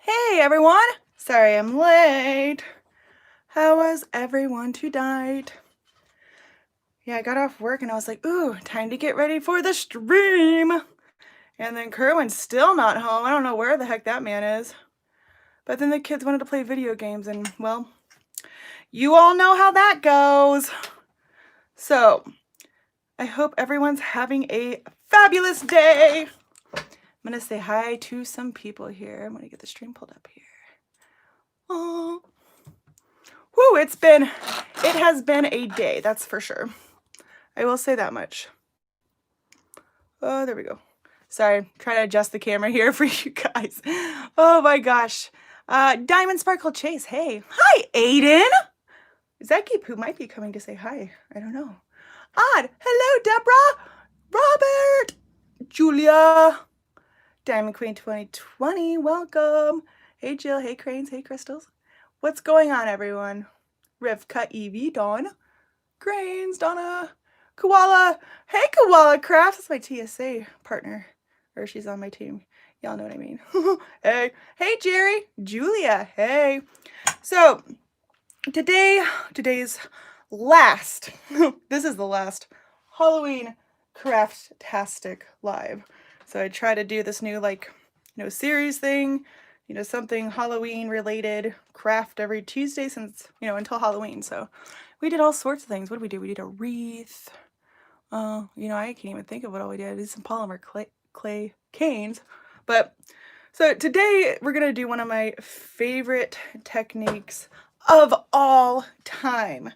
Hey everyone! Sorry I'm late. How was everyone tonight? Yeah, I got off work and I was like, ooh, time to get ready for the stream. And then Kerwin's still not home. I don't know where the heck that man is. But then the kids wanted to play video games and, well, you all know how that goes. So, I hope everyone's having a fabulous day. I'm gonna say hi to some people here. I'm gonna get the stream pulled up here. Oh. Whew, it has been a day, that's for sure. I will say that much. Oh, there we go. Sorry, trying to adjust the camera here for you guys. Oh my gosh. Diamond Sparkle Chase, hey. Hi, Aiden! Zeki, who might be coming to say hi. I don't know. Odd, hello, Deborah! Robert! Julia! Diamond Queen 2020, welcome. Hey, Jill, hey, Cranes, hey, Crystals. What's going on, everyone? Rivka, Evie, Dawn, Cranes, Donna, Koala. Hey, Koala Crafts. That's my TSA partner. Or she's on my team. Y'all know what I mean. Hey. Hey, Jerry. Julia. Hey. So, today's last, this is the last Halloween Craftastic live. So I try to do this new, series thing, something Halloween related, craft every Tuesday since, until Halloween. So we did all sorts of things. What did we do? We did a wreath. I can't even think of what all we did. I did some polymer clay canes. But so today we're gonna do one of my favorite techniques of all time.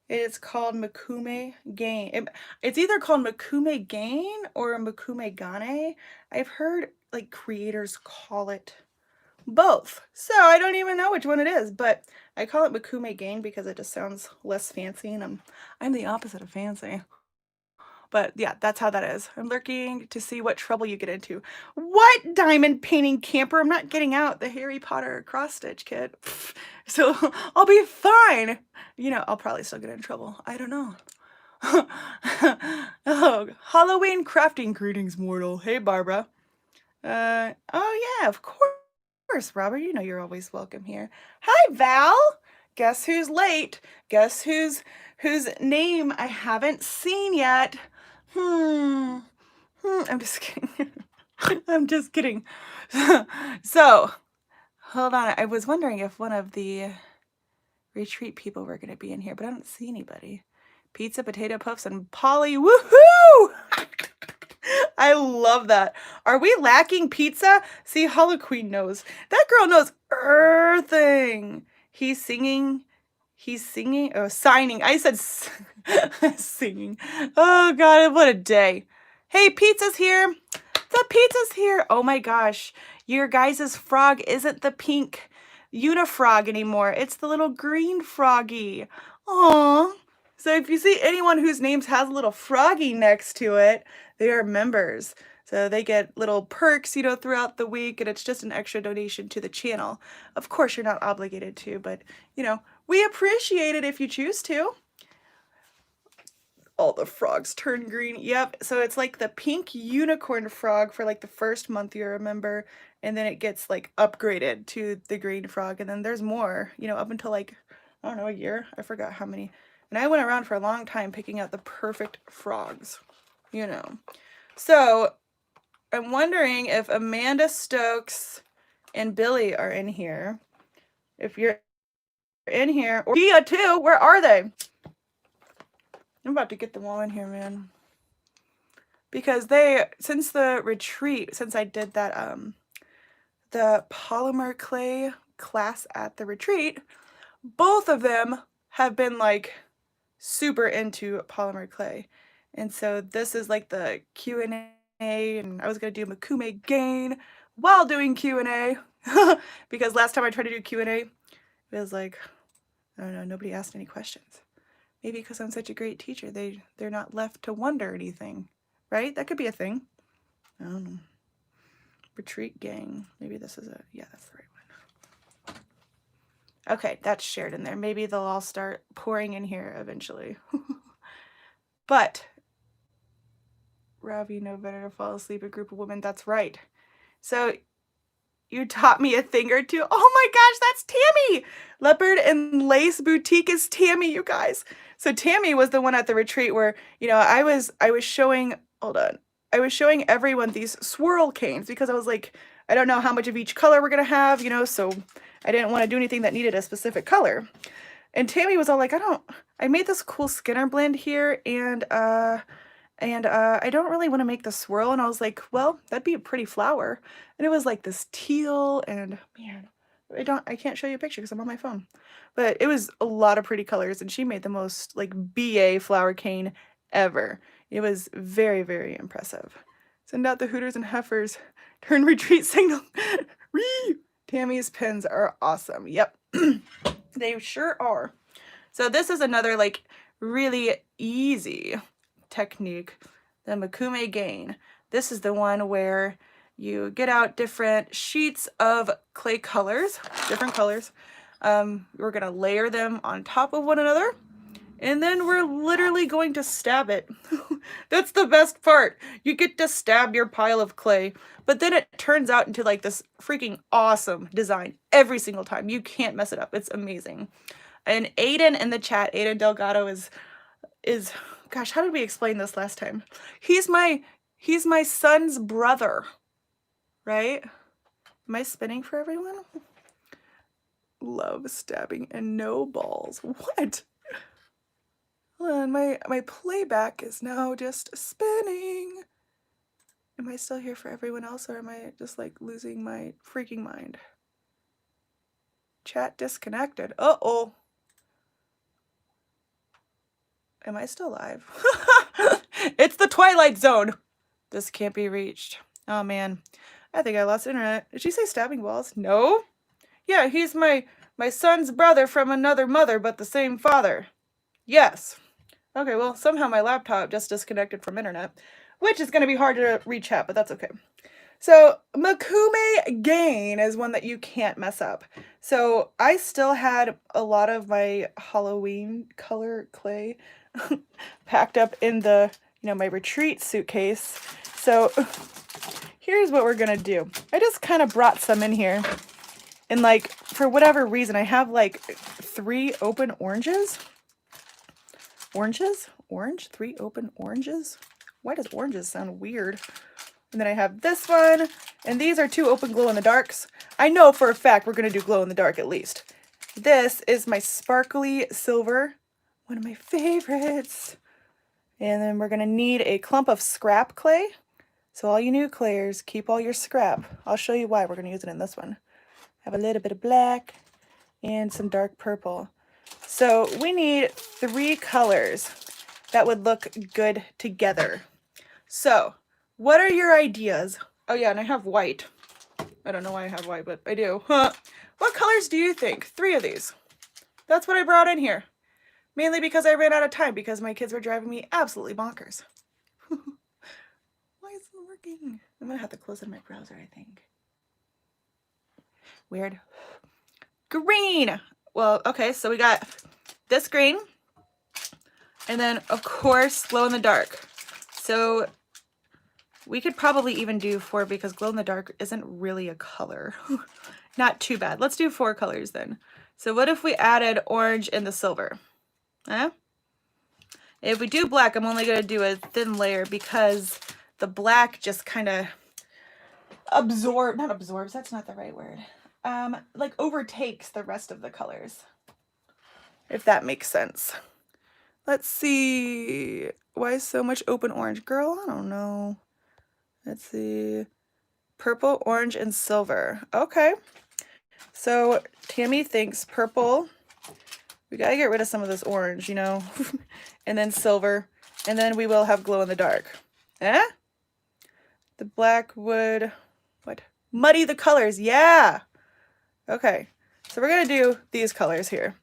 It is called Mokume Gane. It's either called Mokume Gane or Mokume Gane. I've heard like creators call it both. So I don't even know which one it is, but I call it Mokume Gane because it just sounds less fancy, and I'm the opposite of fancy. But yeah, that's how that is. I'm lurking to see what trouble you get into. What diamond painting camper? I'm not getting out the Harry Potter cross stitch kit. So I'll be fine. I'll probably still get in trouble. I don't know. Oh, Halloween crafting greetings, mortal. Hey, Barbara. Oh yeah, of course, Robert. You're always welcome here. Hi, Val. Guess who's late? Guess whose name I haven't seen yet? I'm just kidding. I'm just kidding. So, hold on. I was wondering if one of the retreat people were going to be in here, but I don't see anybody. Pizza, potato puffs, and Polly. Woohoo! I love that. Are we lacking pizza? See, Hollow Queen knows. That girl knows everything. He's singing. Oh, signing. I said singing. Oh, God, what a day. Hey, pizza's here. The pizza's here. Oh, my gosh. Your guys' frog isn't the pink unifrog anymore. It's the little green froggy. Aww. So if you see anyone whose names has a little froggy next to it, they are members. So they get little perks, throughout the week, and it's just an extra donation to the channel. Of course, you're not obligated to, but, we appreciate it if you choose to. All the frogs turn green. Yep, so it's like the pink unicorn frog for like the first month you're a member, and then it gets like upgraded to the green frog, and then there's more, up until like, I don't know, a year? I forgot how many. And I went around for a long time picking out the perfect frogs, So, I'm wondering if Amanda Stokes and Billy are in here. If you're in here, or Tia too, where are they? I'm about to get them all in here, man. Because since the retreat, since I did that, the polymer clay class at the retreat, both of them have been like super into polymer clay. And so this is like the Q&A, and I was going to do Mokume Gane while doing Q&A. Because last time I tried to do Q&A, it was like, I don't know, nobody asked any questions. Maybe because I'm such a great teacher, they're not left to wonder anything, right? That could be a thing. I don't know. Retreat gang. Maybe this is yeah, that's the right one. Okay, that's shared in there. Maybe they'll all start pouring in here eventually. But, Ravi, no better to fall asleep, a group of women. That's right. So, You taught me a thing or two. Oh my gosh, that's Tammy! Leopard and Lace Boutique is Tammy, you guys. So Tammy was the one at the retreat where, you know, I was showing, hold on. I was showing everyone these swirl canes because I was like, I don't know how much of each color we're gonna have, you know, so I didn't want to do anything that needed a specific color. And Tammy was all like, I made this cool Skinner blend here, and I don't really want to make the swirl. And I was like, well, that'd be a pretty flower. And it was like this teal, and man, I can't show you a picture because I'm on my phone. But it was a lot of pretty colors, and she made the most like BA flower cane ever. It was very, very impressive. Send out the hooters and heifers. Turn retreat signal. Tammy's pins are awesome. Yep. They sure are. So this is another like really easy technique, the Mokume Gane. This is the one where you get out different sheets of clay colors, different colors. We're gonna layer them on top of one another, and then we're literally going to stab it. That's the best part. You get to stab your pile of clay, but then it turns out into like this freaking awesome design every single time. You can't mess it up. It's amazing. And Aiden in the chat, Aiden Delgado is gosh, how did we explain this last time? He's my son's brother, right? Am I spinning for everyone? Love stabbing and no balls. What? Hold on, my playback is now just spinning. Am I still here for everyone else, or am I just like losing my freaking mind? Chat disconnected. Uh-oh. Am I still live? It's the Twilight Zone. This can't be reached. Oh man, I think I lost internet. Did she say stabbing balls? No. Yeah, he's my son's brother from another mother, but the same father. Yes. Okay, well, somehow my laptop just disconnected from internet, which is going to be hard to reach out, but that's okay. So Mokume Gane is one that you can't mess up. So I still had a lot of my Halloween color clay packed up in the, you know, my retreat suitcase. So here's what we're going to do. I just kind of brought some in here. And like, for whatever reason, I have like 3 open oranges. Orange? 3 open oranges? Why does oranges sound weird? And then I have this one, and these are 2 open glow-in-the-darks. I know for a fact we're going to do glow-in-the-dark at least. This is my sparkly silver, one of my favorites. And then we're going to need a clump of scrap clay. So all you new clayers, keep all your scrap. I'll show you why we're going to use it in this one. I have a little bit of black and some dark purple. So we need 3 colors that would look good together. So what are your ideas? Oh yeah, and I have white. I don't know why I have white, but I do. Huh. What colors do you think? 3 of these. That's what I brought in here. Mainly because I ran out of time because my kids were driving me absolutely bonkers. Why isn't it working? I'm gonna have to close in my browser, I think. Weird. Green. Well, okay, so we got this green. And then, of course, glow in the dark. So we could probably even do 4 because glow in the dark isn't really a color. Not too bad. Let's do 4 colors then. So what if we added orange and the silver? Huh? If we do black, I'm only going to do a thin layer because the black just kind of not absorbs, that's not the right word. Like overtakes the rest of the colors. If that makes sense. Let's see. Why so much open orange? Girl, I don't know. Let's see. Purple, orange, and silver. Okay. So Tammy thinks purple. We gotta get rid of some of this orange, you know. And then silver. And then we will have glow in the dark. Eh? The black would, what? Muddy the colors. Yeah. Okay. So we're gonna do these colors here.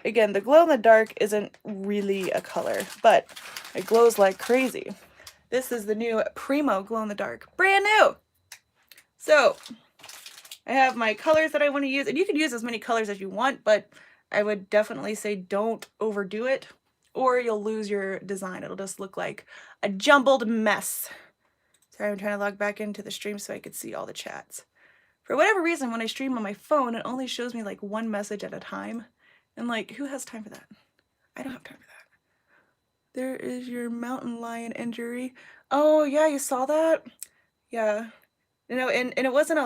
Again, the glow in the dark isn't really a color, but it glows like crazy. This is the new Premo glow in the dark. Brand new! So, I have my colors that I want to use, and you can use as many colors as you want, but I would definitely say don't overdo it, or you'll lose your design. It'll just look like a jumbled mess. Sorry, I'm trying to log back into the stream so I could see all the chats. For whatever reason, when I stream on my phone, it only shows me like one message at a time. And like, who has time for that? I don't have time for that. There is your mountain lion injury. Oh yeah, you saw that? Yeah. You know, and it wasn't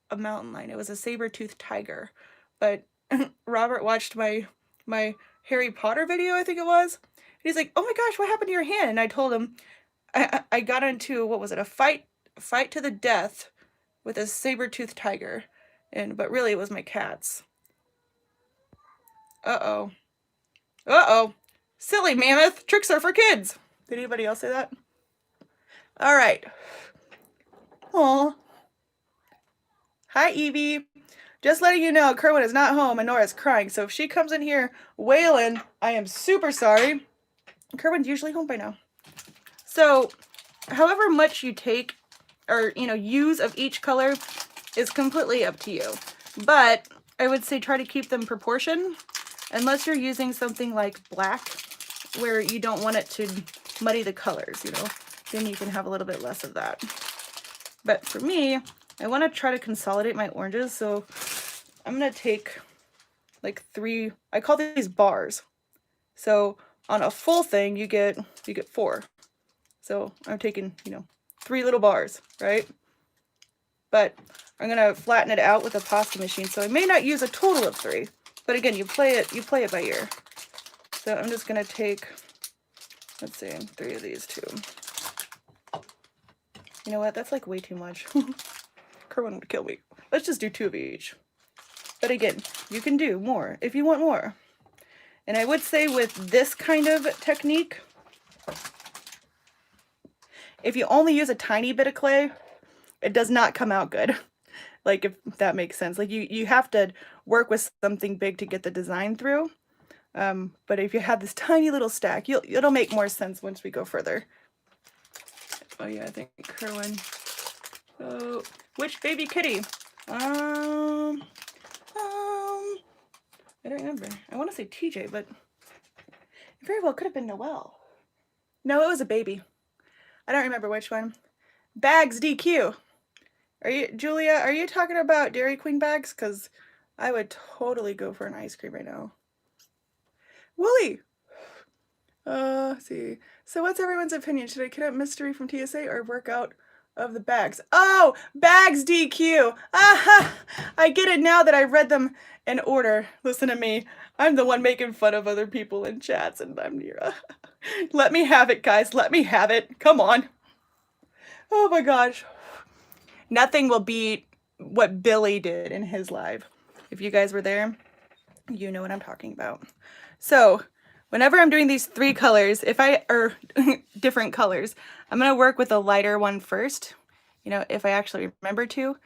a mountain lion, it was a saber-toothed tiger. But Robert watched my Harry Potter video, I think it was. And he's like, oh my gosh, what happened to your hand? And I told him I got into, what was it, a fight to the death with a saber-toothed tiger. But really it was my cats. Uh-oh. Uh-oh. Silly mammoth. Tricks are for kids. Did anybody else say that? All right. Aw. Hi, Evie. Just letting you know, Kerwin is not home and Nora's crying. So if she comes in here wailing, I am super sorry. Kerwin's usually home by now. So however much you take or, you know, use of each color is completely up to you. But I would say try to keep them proportion unless you're using something like black where you don't want it to muddy the colors, you know, then you can have a little bit less of that. But for me, I want to try to consolidate my oranges, so I'm going to take like 3, I call these bars. So on a full thing, you get 4. So I'm taking, you know, 3 little bars, right? But I'm going to flatten it out with a pasta machine, so I may not use a total of 3. But again, you play it by ear. So I'm just going to take, let's see, 3 of these too. You know what? That's like way too much. Kerwin would kill me. Let's just do 2 of each. But again, you can do more if you want more. And I would say with this kind of technique, if you only use a tiny bit of clay, it does not come out good. Like, if that makes sense. Like, you have to work with something big to get the design through. But if you have this tiny little stack, it'll make more sense once we go further. Oh yeah, I think Kerwin. Oh, which baby kitty? I don't remember. I want to say TJ, but it very well could have been Noelle. No, it was a baby. I don't remember which one. Bags DQ. Are you, Julia, are you talking about Dairy Queen bags? Because I would totally go for an ice cream right now. Wooly. Let's see. So what's everyone's opinion? Should I cut out mystery from TSA or work out of the bags? Oh, bags DQ. Aha! I get it now that I read them in order. Listen to me. I'm the one making fun of other people in chats, and I'm Nira. Let me have it, guys. Let me have it. Come on. Oh my gosh. Nothing will beat what Billy did in his live. If you guys were there, you know what I'm talking about. So whenever I'm doing these 3 colors, or different colors, I'm going to work with a lighter one first, you know, if I actually remember to,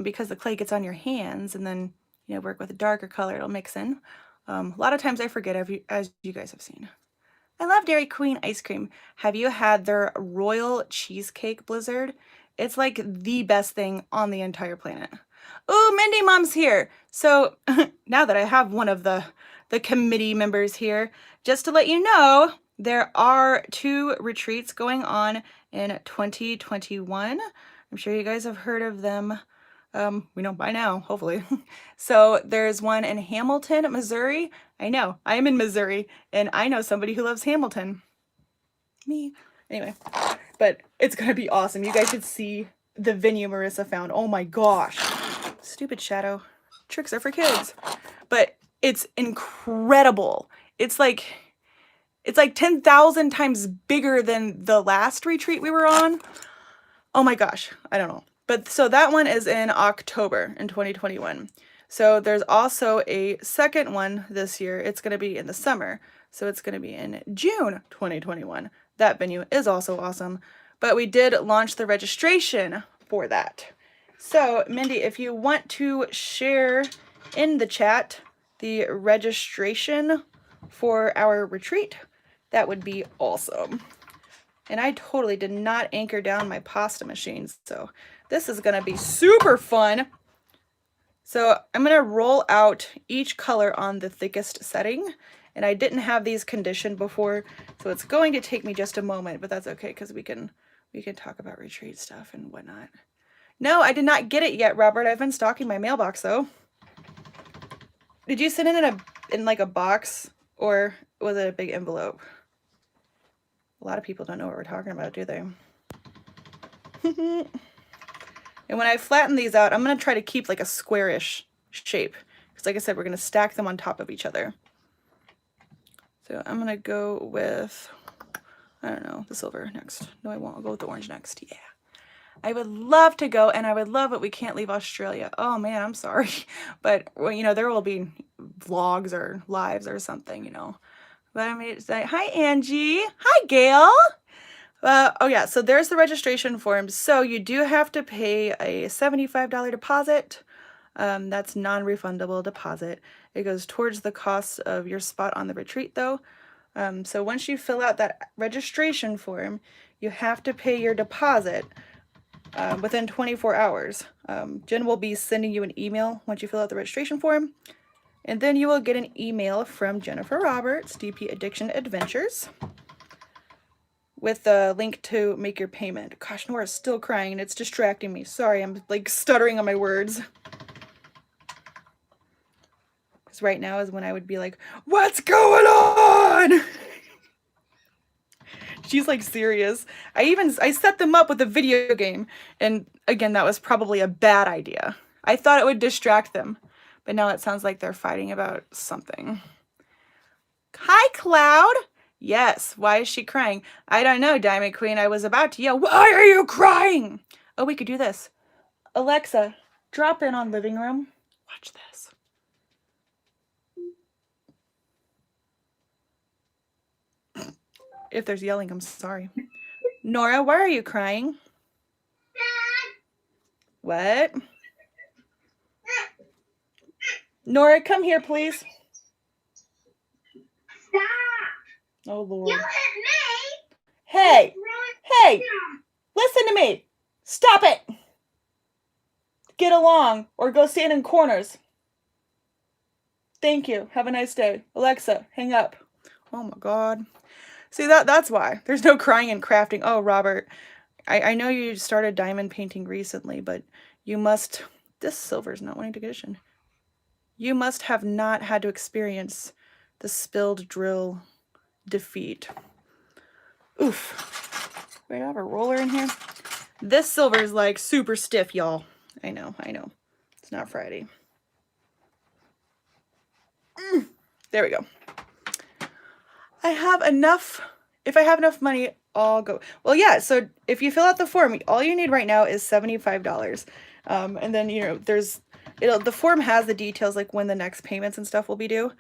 because the clay gets on your hands, and then, you know, work with a darker color, it'll mix in. A lot of times I forget, as you guys have seen. I love Dairy Queen ice cream. Have you had their Royal Cheesecake Blizzard? It's like the best thing on the entire planet. Oh, Mindy Mom's here. So now that I have one of the committee members here, just to let you know, there are 2 retreats going on in 2021. I'm sure you guys have heard of them. We know by now, hopefully. So there's one in Hamilton, Missouri. I know, I am in Missouri, and I know somebody who loves Hamilton. Me. Anyway, but it's gonna be awesome. You guys should see the venue Marissa found. Oh my gosh. Stupid shadow. Tricks are for kids. But it's incredible. It's like 10,000 times bigger than the last retreat we were on. Oh my gosh, I don't know. But so that one is in October in 2021. So there's also a second one this year. It's going to be in the summer. So it's going to be in June 2021. That venue is also awesome. But we did launch the registration for that. So Mindy, if you want to share in the chat the registration for our retreat, that would be awesome. And I totally did not anchor down my pasta machines, so this is going to be super fun. So I'm going to roll out each color on the thickest setting, and I didn't have these conditioned before, so it's going to take me just a moment, but that's okay because we can talk about retreat stuff and whatnot. No, I did not get it yet, Robert. I've been stalking my mailbox though. Did you send it in like a box, or was it a big envelope? A lot of people don't know what we're talking about, do they? And when I flatten these out, I'm going to try to keep like a squarish shape. Because like I said, we're going to stack them on top of each other. So I'm going to go with, I don't know, the silver next. No, I won't. I'll go with the orange next. Yeah. I would love to go, and I would love it. We can't leave Australia. Oh man, I'm sorry. But, well, you know, there will be vlogs or lives or something, you know. But I mean, say, hi, Angie. Hi, Gail. Oh yeah, so there's the registration form. So you do have to pay a $75 deposit. That's non-refundable deposit. It goes towards the cost of your spot on the retreat though. So once you fill out that registration form, you have to pay your deposit within 24 hours. Jen will be sending you an email once you fill out the registration form. And then you will get an email from Jennifer Roberts, DP Addiction Adventures, with the link to make your payment. Gosh, Nora's still crying and it's distracting me. Sorry, I'm like stuttering on my words. Because right now is when I would be like, what's going on? She's like serious. I set them up with a video game, and again, that was probably a bad idea. I thought it would distract them, but now it sounds like they're fighting about something. Hi, Cloud. Yes, why is she crying? I don't know, Diamond Queen. I was about to yell, why are you crying? Oh, we could do this. Alexa, drop in on living room. Watch this. If there's yelling, I'm sorry. Nora, why are you crying? What? Nora, come here, please. Stop! Oh, Lord. You hit me! Hey! Hey! Listen to me! Stop it! Get along, or go stand in corners. Thank you. Have a nice day. Alexa, hang up. Oh my God. See, that's why. There's no crying and crafting. Oh, Robert, I know you started diamond painting recently, but you must... This silver is not wanting to condition. You must have not had to experience the spilled drill defeat. Oof. Wait, I have a roller in here. This silver is like super stiff, y'all. I know. It's not Friday. There we go. I have enough. If I have enough money, I'll go. Well, yeah, so if you fill out the form, all you need right now is $75. And then, you know, the form has the details, like when the next payments and stuff will be due.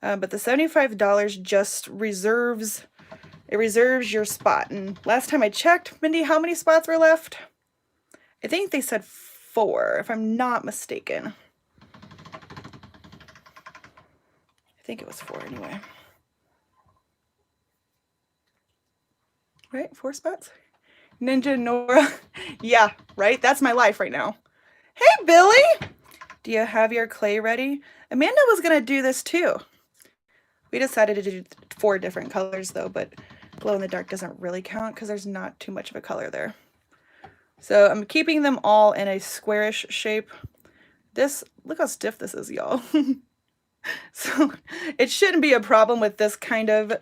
But the $75 just reserves your spot. And last time I checked, Mindy, how many spots were left? I think they said 4, if I'm not mistaken. I think it was 4 anyway. Right? 4 spots? Ninja Nora. Yeah, right? That's my life right now. Hey, Billy! Do you have your clay ready? Amanda was going to do this too. We decided to do 4 different colors though, but glow in the dark doesn't really count because there's not too much of a color there. So I'm keeping them all in a squarish shape. Look how stiff this is, y'all. So it shouldn't be a problem with this kind of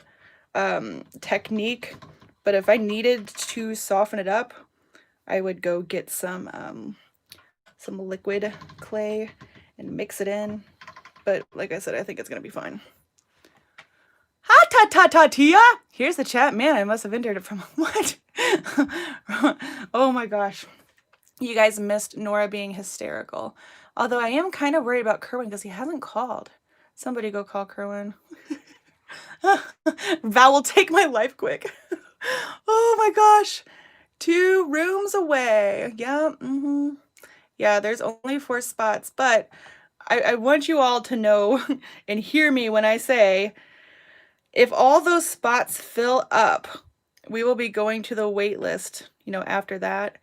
technique, but if I needed to soften it up, I would go get some liquid clay and mix it in. But like I said, I think it's gonna be fine. Ha ta ta ta tia! Here's the chat. Man, I must have entered it from what? Oh my gosh. You guys missed Nora being hysterical. Although I am kind of worried about Kerwin because he hasn't called. Somebody go call Kerwin. Val will take my life quick. Oh my gosh. 2 rooms away. Yeah. Yeah, there's only 4 spots, but I want you all to know and hear me when I say, if all those spots fill up, we will be going to the wait list, you know, after that.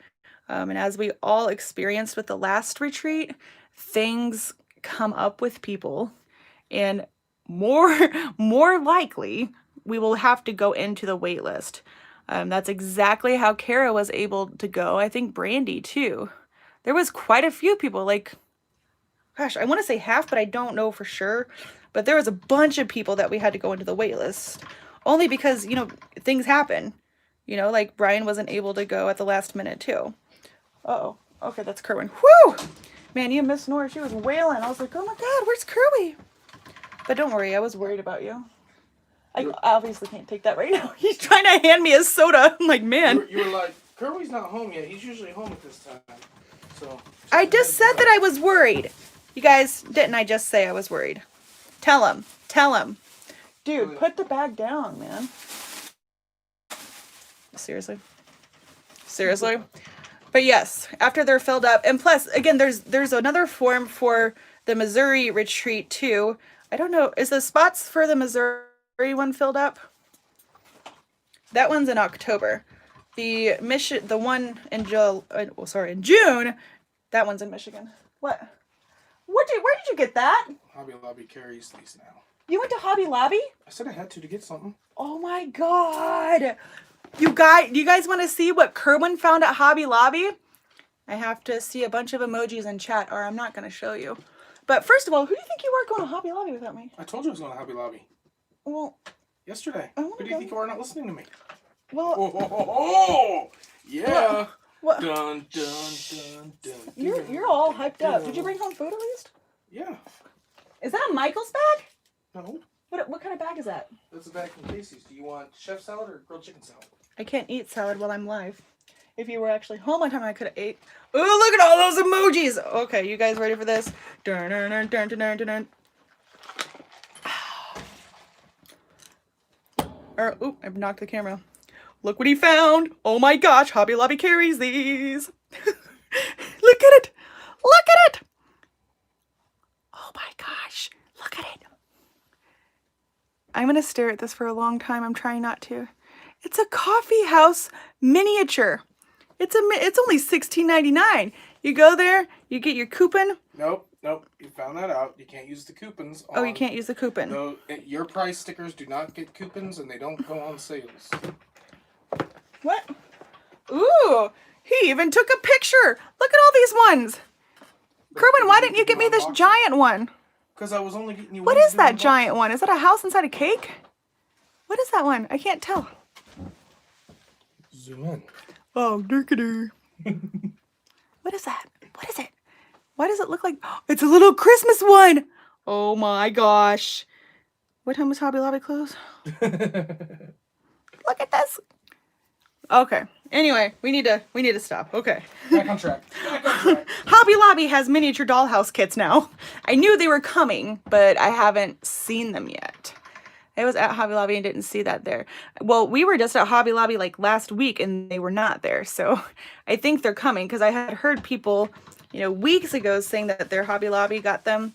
And as we all experienced with the last retreat, things come up with people, and more likely we will have to go into the wait list. That's exactly how Kara was able to go. I think Brandy too. There was quite a few people, like, gosh, I want to say half, but I don't know for sure. But there was a bunch of people that we had to go into the wait list. Only because, you know, things happen. You know, like Brian wasn't able to go at the last minute too. Uh-oh. Okay, that's Kerwin. Whew! Man, you missed Nora. She was wailing. I was like, oh my God, where's Kirby? But don't worry, I was worried about you. I obviously can't take that right now. He's trying to hand me a soda. I'm like, man. You were like, Kirby's not home yet. He's usually home at this time. So I just said that I was worried. You guys, didn't I just say I was worried? Tell him. Tell him. Dude, put the bag down, man. Seriously? Seriously? But yes, after they're filled up, and plus, again, there's another form for the Missouri retreat too. I don't know, is the spots for the Missouri one filled up? That one's in October. The one in in June, that one's in Michigan. What? Where did you get that? Hobby Lobby carries these now. You went to Hobby Lobby? I said I had to get something. Oh my God. You guys want to see what Kerwin found at Hobby Lobby? I have to see a bunch of emojis in chat or I'm not going to show you. But first of all, who do you think you are going to Hobby Lobby without me? I told you I was going to Hobby Lobby. Well, yesterday. Who do you think you are not listening to me? Well, oh, yeah. What? Dun, dun, dun, dun, You're all hyped up. Did you bring home food at least? Yeah. Is that a Michael's bag? No. What kind of bag is that? That's a bag from Casey's. Do you want chef salad or grilled chicken salad? I can't eat salad while I'm live. If you were actually home on time, I could have ate. Oh, look at all those emojis. Okay, you guys ready for this? Dun, dun, dun, dun, dun, dun, dun. Oop, I've knocked the camera. Look what he found. Oh my gosh, Hobby Lobby carries these. Look at it. Look at it. Oh my gosh, look at it. I'm going to stare at this for a long time. I'm trying not to. It's a coffee house miniature. It's only $16.99. You go there, you get your coupon. Nope. You found that out. You can't use the coupons. Oh, you can't use the coupon. No, your price stickers do not get coupons and they don't go on sales. What? Ooh, he even took a picture. Look at all these ones. Kerwin, why didn't you get me this giant one? Because I was only getting you one. What is that giant one? Is that a house inside a cake? What is that one? I can't tell. Zoom in. Oh, dirk-a-dur. What is that? What is it? Why does it look like... It's a little Christmas one! Oh my gosh. What time was Hobby Lobby close? Look at this. Okay. Anyway, we need to stop. Okay. Back on track. Hobby Lobby has miniature dollhouse kits now. I knew they were coming, but I haven't seen them yet. I was at Hobby Lobby and didn't see that there. Well, we were just at Hobby Lobby like last week and they were not there. So I think they're coming because I had heard people, you know, weeks ago saying that their Hobby Lobby got them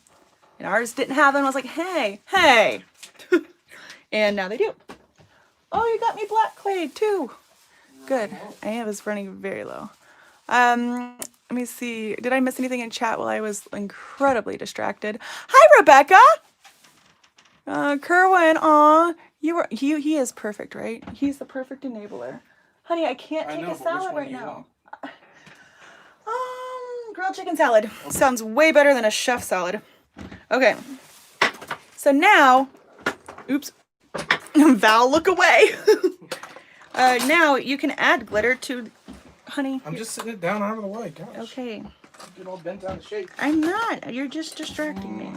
and ours didn't have them. I was like, hey. And now they do. Oh, you got me black clay too. Good. I was running very low. Let me see. Did I miss anything in chat while I was incredibly distracted? Hi, Rebecca. Kerwin, aw, he is perfect, right? He's the perfect enabler. Honey, I can't take a salad right now. Grilled chicken salad. Sounds way better than a chef salad. Okay. So now, oops. Val, look away. Now you can add glitter to, honey. I'm just sitting it down out of the way, gosh. Okay. Get all bent out of shape. I'm not. You're just distracting me.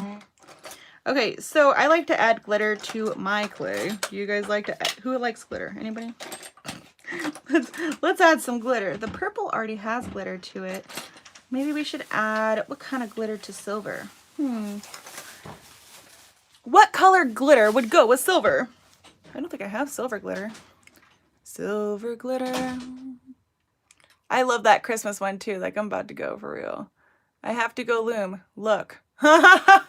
Okay, so I like to add glitter to my clay. Do you guys like to add, who likes glitter? Anybody? Let's add some glitter. The purple already has glitter to it. Maybe we should add, what kind of glitter to silver? What color glitter would go with silver? I don't think I have silver glitter. Silver glitter. I love that Christmas one too. Like I'm about to go for real. I have to go loom. Look. Oh,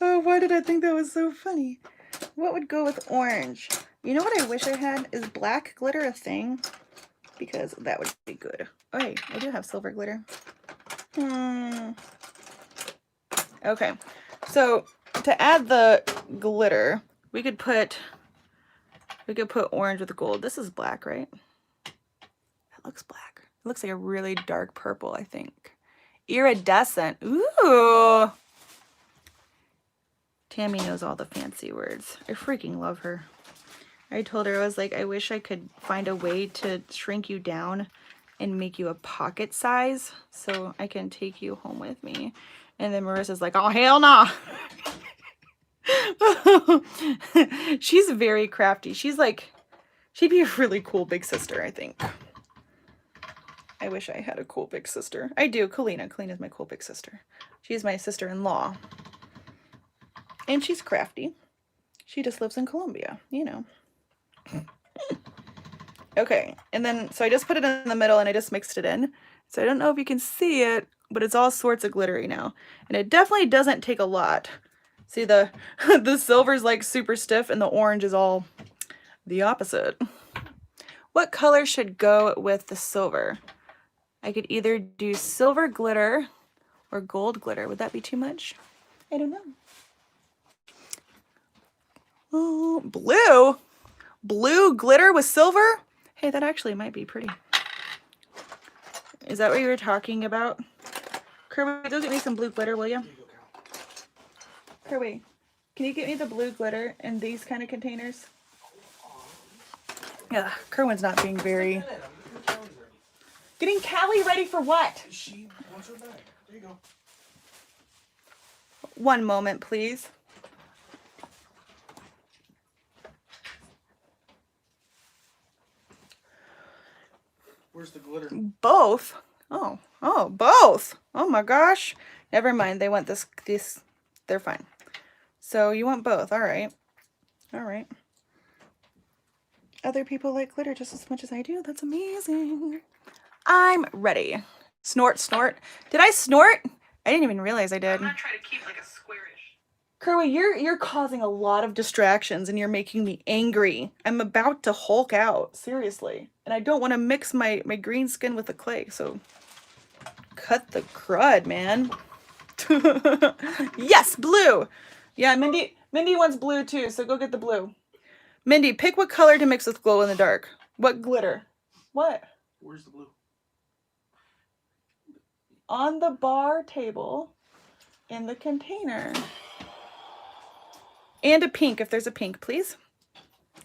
why did I think that was so funny? What would go with orange? You know what I wish I had? Is black glitter a thing? Because that would be good. Oh, hey, I do have silver glitter. Okay, so to add the glitter, we could put orange with gold. This is black, right? That looks black. looks like a really dark purple, I think. Iridescent. Ooh. Tammy knows all the fancy words. I freaking love her. I told her, I was like, I wish I could find a way to shrink you down and make you a pocket size so I can take you home with me. And then Marissa's like, oh, hell no. She's very crafty. She's like, she'd be a really cool big sister, I think. I wish I had a cool big sister. I do. Kalina. Kalina's my cool big sister. She's my sister-in-law. And she's crafty. She just lives in Colombia, you know. Okay, and then, so I just put it in the middle and I just mixed it in. So I don't know if you can see it, but it's all sorts of glittery now. And it definitely doesn't take a lot. See, the silver's like super stiff and the orange is all the opposite. What color should go with the silver? I could either do silver glitter or gold glitter. Would that be too much? I don't know. Oh, blue? Blue glitter with silver? Hey, that actually might be pretty. Is that what you were talking about? Kirby, go get me some blue glitter, will you? Kirby, can you get me the blue glitter in these kind of containers? Yeah, Kerwin's not being very... Getting Callie ready for what? She wants her bag. There you go. One moment, please. Where's the glitter? Both? Oh, both. Oh my gosh. Never mind. They want this. They're fine. So you want both. All right. All right. Other people like glitter just as much as I do. That's amazing. I'm ready. Snort, snort. Did I snort? I didn't even realize I did. I'm gonna try to keep like a squarish. Kerwin, you're causing a lot of distractions and you're making me angry. I'm about to Hulk out, seriously. And I don't want to mix my green skin with the clay, so cut the crud, man. Yes, blue. Yeah, Mindy wants blue too, so go get the blue. Mindy, pick what color to mix with glow in the dark. What glitter? What? Where's the blue? On the bar table in the container. And a pink, if there's a pink, please.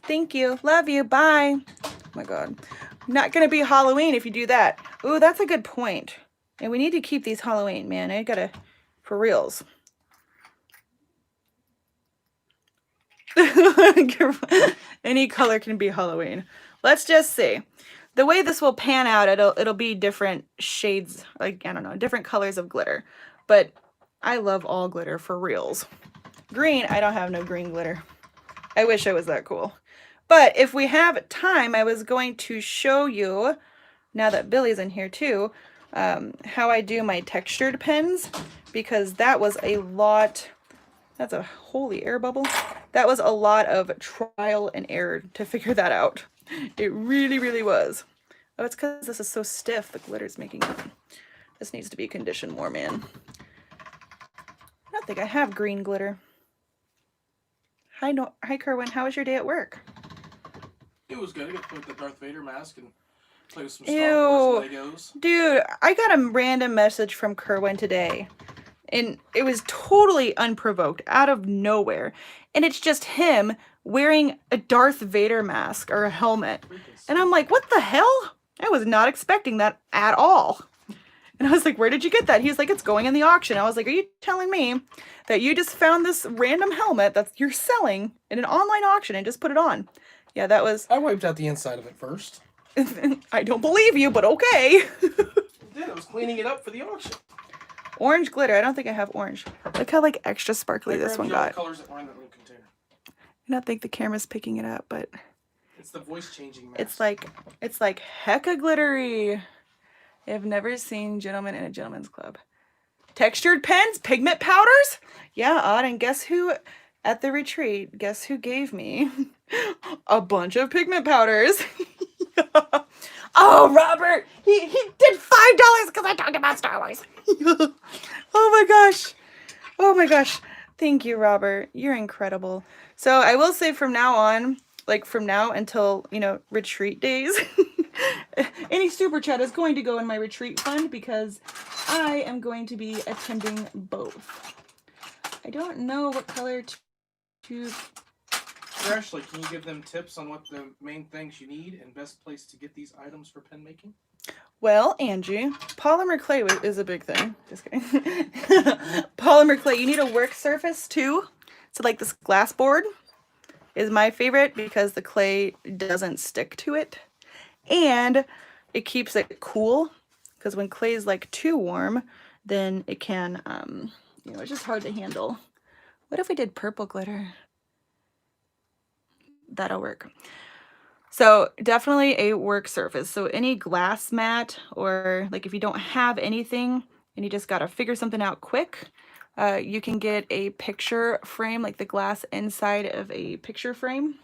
Thank you. Love you. Bye. Oh my God. Not going to be Halloween if you do that. Ooh, that's a good point. And we need to keep these Halloween, man. I got to, for reals. Any color can be Halloween. Let's just see. The way this will pan out, it'll be different shades, like, I don't know, different colors of glitter. But I love all glitter for reals. Green, I don't have no green glitter. I wish I was that cool. But if we have time, I was going to show you, now that Billy's in here too, how I do my textured pens, because that was a lot, that's a holy air bubble. That was a lot of trial and error to figure that out. It really, really was. Oh, it's because this is so stiff, the glitter's making it. This needs to be conditioned more, man. I don't think I have green glitter. Hi, Kerwin. How was your day at work? It was good. I got to put the Darth Vader mask and play with some Star Wars Legos. Dude, I got a random message from Kerwin today. And it was totally unprovoked, out of nowhere. And it's just him wearing a Darth Vader mask or a helmet. And I'm like, what the hell? I was not expecting that at all. And I was like, where did you get that? He's like, it's going in the auction. I was like, are you telling me that you just found this random helmet that you're selling in an online auction and just put it on? Yeah, that was... I wiped out the inside of it first. I don't believe you, but okay. I was cleaning it up for the auction. Orange glitter. I don't think I have orange. Look how like extra sparkly this one got. Colors that were in that little container. I don't think the camera's picking it up, but... It's the voice changing mask. It's like hecka glittery. I've never seen Gentlemen in a Gentleman's Club. Textured pens? Pigment powders? Yeah, odd. And guess who at the retreat, guess who gave me a bunch of pigment powders? Oh, Robert! He did $5 because I talked about Star Wars. Oh my gosh. Oh my gosh. Thank you, Robert. You're incredible. So I will say from now on, like from now until, you know, retreat days, Any super chat is going to go in my retreat fund because I am going to be attending both. I don't know what color to... Crashley, can you give them tips on what the main things you need and best place to get these items for pen making? Well, Angie, polymer clay is a big thing. Just kidding. Polymer clay, you need a work surface too. So like this glass board is my favorite because the clay doesn't stick to it. And it keeps it cool, because when clay is like too warm, then it can, you know, it's just hard to handle. What if we did purple glitter? That'll work. So definitely a work surface. So any glass mat, or like if you don't have anything and you just got to figure something out quick, you can get a picture frame, like the glass inside of a picture frame.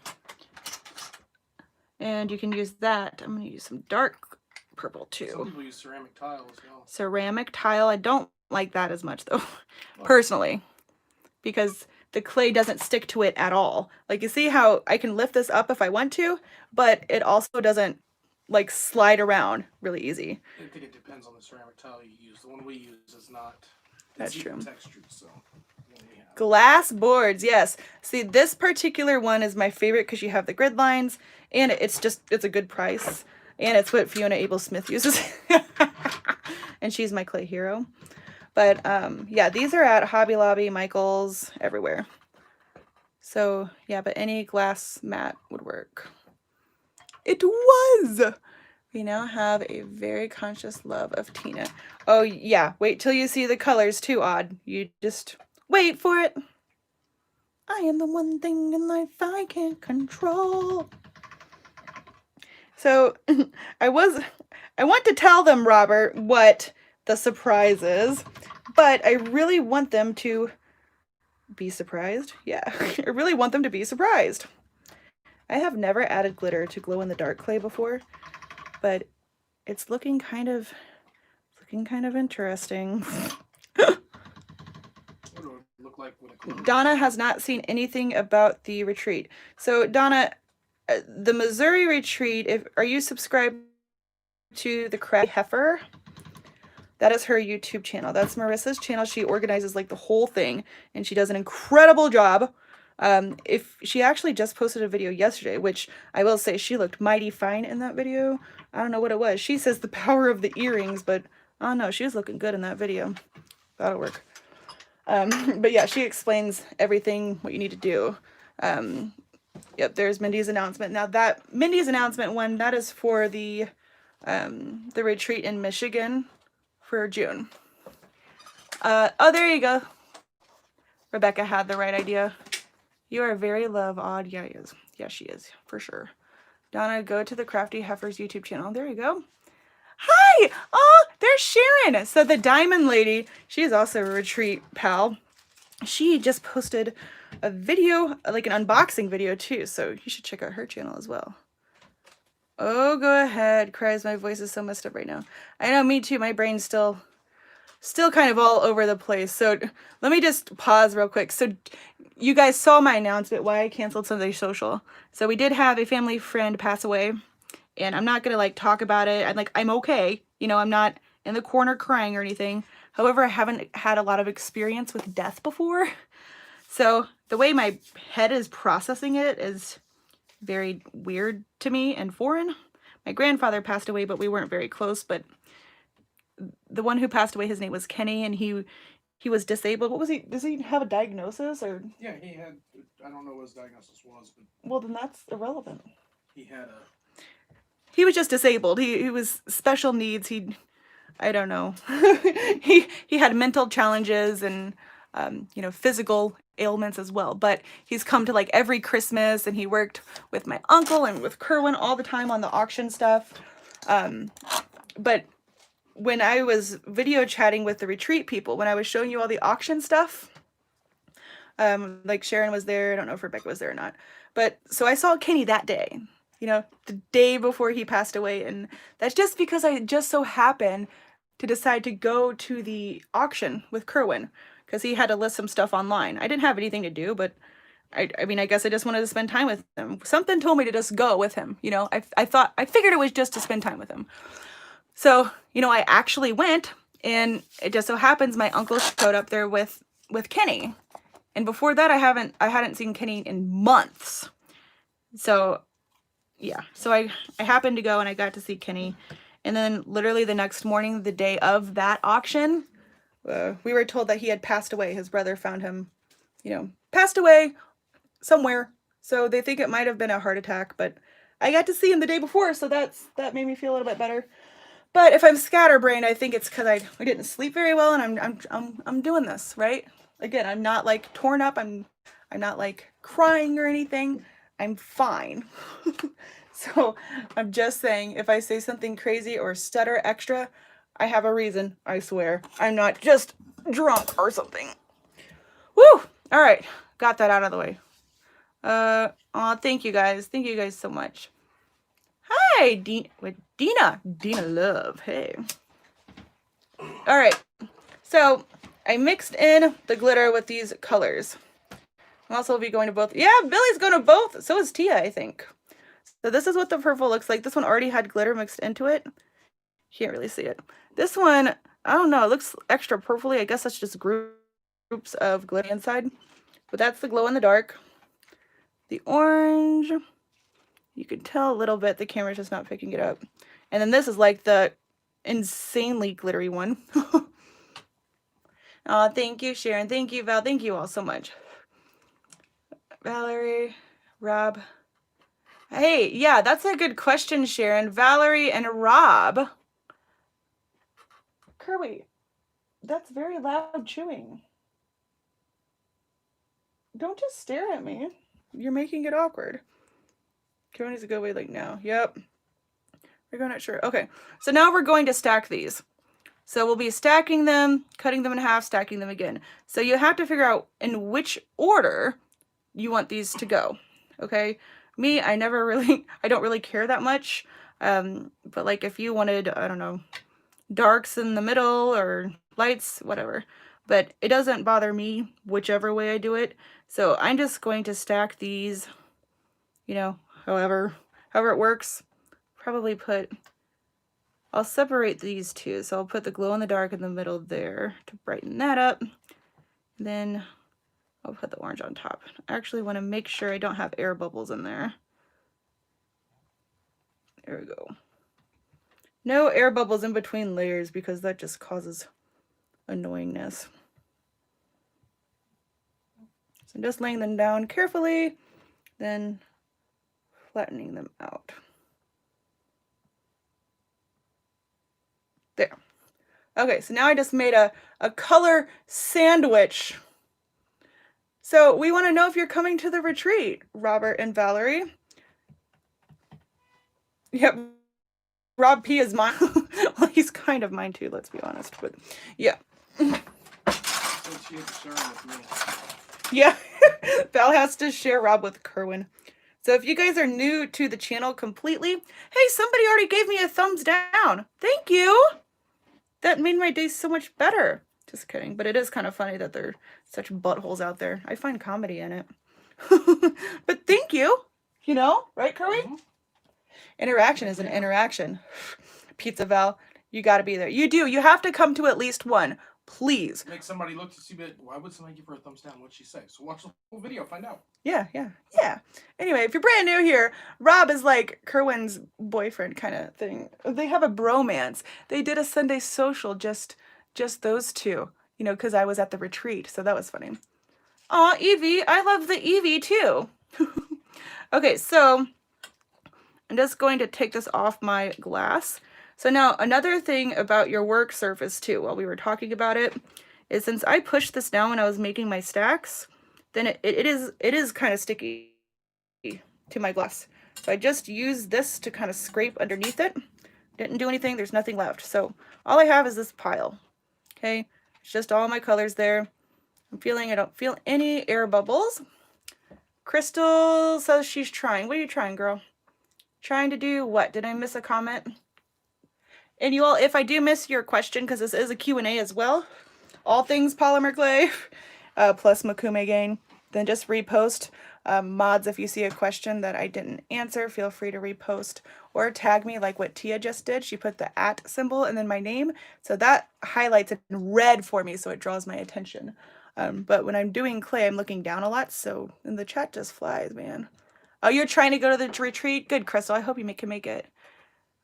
And you can use that. I'm going to use some dark purple too. Some people use ceramic tile as well. Ceramic tile. I don't like that as much though, personally, because the clay doesn't stick to it at all. Like you see how I can lift this up if I want to, but it also doesn't like slide around really easy. I think it depends on the ceramic tile you use. The one we use is not. That's true. Textured, so glass boards, yes. See, this particular one is my favorite because you have the grid lines, and it's a good price, and it's what Fiona Abel Smith uses. And she's my clay hero. But yeah, these are at Hobby Lobby, Michael's, everywhere. So yeah, but any glass mat would work. It was! We now have a very conscious love of Tina. Oh yeah, wait till you see the colors too, Odd. You just wait for it. I am the one thing in life I can't control. So I want to tell them, Robert, what the surprise is, but I really want them to be surprised. Yeah, I really want them to be surprised. I have never added glitter to glow in the dark clay before, but it's looking kind of interesting. what do it look like when it closes? Donna has not seen anything about the retreat. So Donna, the Missouri retreat, are you subscribed to the Crafty Heifer? That is her YouTube channel. That's Marissa's channel. She organizes like the whole thing, and she does an incredible job. If she actually just posted a video yesterday, which I will say she looked mighty fine in that video. I don't know what it was. She says the power of the earrings, but oh no, she was looking good in that video. That'll work. But yeah, she explains everything, what you need to do. Yep, there's Mindy's announcement. Now that Mindy's announcement one, that is for the retreat in Michigan for June. Oh, there you go. Rebecca had the right idea. You are very love odd. Yeah, he is. Yeah, she is, for sure. Donna, go to the Crafty Heifer's YouTube channel. There you go. Hi! Oh, there's Sharon. So the Diamond Lady, she's also a retreat pal. She just posted a video, like an unboxing video too, so you should check out her channel as well. Oh, go ahead. Cries, my voice is so messed up right now. I know, me too. My brain's still kind of all over the place. So let me just pause real quick. So you guys saw my announcement why I canceled Sunday Social. So we did have a family friend pass away, and I'm not going to like talk about it. I'm okay. You know, I'm not in the corner crying or anything. However, I haven't had a lot of experience with death before. So the way my head is processing it is very weird to me and foreign. My grandfather passed away, but we weren't very close. But the one who passed away, his name was Kenny, and he was disabled. What was he? Does he have a diagnosis or? Yeah, he had. I don't know what his diagnosis was, but. Well, then that's irrelevant. He had a. He was just disabled. He was special needs. I don't know. he had mental challenges and you know, physical ailments as well. But he's come to like every Christmas, and he worked with my uncle and with Kerwin all the time on the auction stuff. But when I was video chatting with the retreat people, when I was showing you all the auction stuff, like Sharon was there. I don't know if Rebecca was there or not. But so I saw Kenny that day, you know, the day before he passed away. And that's just because I just so happened to decide to go to the auction with Kerwin, because he had to list some stuff online. I didn't have anything to do, but I mean, I guess I just wanted to spend time with him. Something told me to just go with him, you know. I figured it was just to spend time with him. So, you know, I actually went, and it just so happens my uncle showed up there with Kenny. And before that, I hadn't seen Kenny in months. So, yeah. So I happened to go and I got to see Kenny. And then literally the next morning, the day of that auction, we were told that he had passed away. His brother found him, you know, passed away somewhere. So they think it might have been a heart attack, but I got to see him the day before, so that made me feel a little bit better. But if I'm scatterbrained, I think it's because I didn't sleep very well, and I'm doing this, right? Again, I'm not like torn up. I'm not like crying or anything. I'm fine. So I'm just saying, if I say something crazy or stutter extra, I have a reason, I swear. I'm not just drunk or something. Woo! All right, got that out of the way. Thank you guys. Thank you guys so much. Hi, Dina Love. Hey. All right. So I mixed in the glitter with these colors. I'm also be going to both. Yeah, Billy's going to both. So is Tia, I think. So this is what the purple looks like. This one already had glitter mixed into it. Can't really see it. This one, I don't know. It looks extra purpley. I guess that's just groups of glitter inside. But that's the glow in the dark. The orange, you can tell a little bit. The camera's just not picking it up. And then this is like the insanely glittery one. Oh, thank you, Sharon. Thank you, Val. Thank you all so much. Valerie, Rob. Hey, yeah, that's a good question, Sharon. Valerie and Rob. Kirby, that's very loud chewing. Don't just stare at me. You're making it awkward. Karen needs to go away like now. Yep. We're going not sure. Okay. So now we're going to stack these. So we'll be stacking them, cutting them in half, stacking them again. So you have to figure out in which order you want these to go. Okay. Me, I don't really care that much. But like if you wanted, I don't know, darks in the middle or lights, whatever. But it doesn't bother me whichever way I do it. So I'm just going to stack these, you know, however it works. Probably I'll separate these two. So I'll put the glow in the dark in the middle there to brighten that up. Then I'll put the orange on top. I actually want to make sure I don't have air bubbles in there. There we go. No air bubbles in between layers because that just causes annoyingness. So I'm just laying them down carefully, then flattening them out. There. Okay, so now I just made a color sandwich. So we want to know if you're coming to the retreat, Robert and Valerie. Yep. Rob P is mine. Well, he's kind of mine too, let's be honest, but yeah. Yeah, Val has to share Rob with Kerwin. So if you guys are new to the channel completely, hey, somebody already gave me a thumbs down. Thank you. That made my day so much better. Just kidding, but it is kind of funny that there are such buttholes out there. I find comedy in it. But thank you. You know, right, Kerwin? Mm-hmm. Interaction is an interaction. Pizza Val, you got to be there. You do. You have to come to at least one. Please. Make somebody look to see, but why would somebody give her a thumbs down? What'd she say? So watch the whole video, find out. Yeah. Anyway, if you're brand new here, Rob is like Kerwin's boyfriend kind of thing. They have a bromance. They did a Sunday social, just those two, you know, because I was at the retreat, so that was funny. Aw, Evie, I love the Evie too. Okay, so I'm just going to take this off my glass. So now another thing about your work surface too, while we were talking about it, is since I pushed this down when I was making my stacks, then it is kind of sticky to my glass. So I just used this to kind of scrape underneath it. Didn't do anything, there's nothing left. So all I have is this pile. Okay, it's just all my colors there. I don't feel any air bubbles. Crystal says she's trying. What are you trying, girl? Trying to do what? Did I miss a comment? And you all, if I do miss your question, because this is a Q&A as well, all things polymer clay, plus Mokume Gane. then just repost. Mods, if you see a question that I didn't answer, feel free to repost or tag me like what Tia just did. She put the @ symbol and then my name. So that highlights it in red for me, so it draws my attention. But when I'm doing clay, I'm looking down a lot, so and the chat just flies, man. Oh, you're trying to go to the retreat? Good, Crystal. I hope you can make it.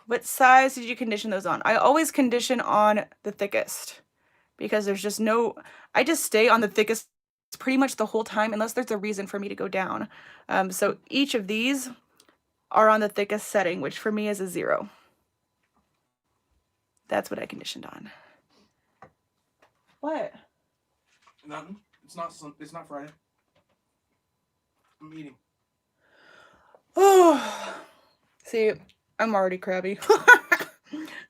What size did you condition those on? I always condition on the thickest because there's just no, I just stay on the thickest pretty much the whole time unless there's a reason for me to go down. So each of these are on the thickest setting, which for me is a 0. That's what I conditioned on. What? Nothing. It's not Friday. I'm eating. Oh, see, I'm already crabby.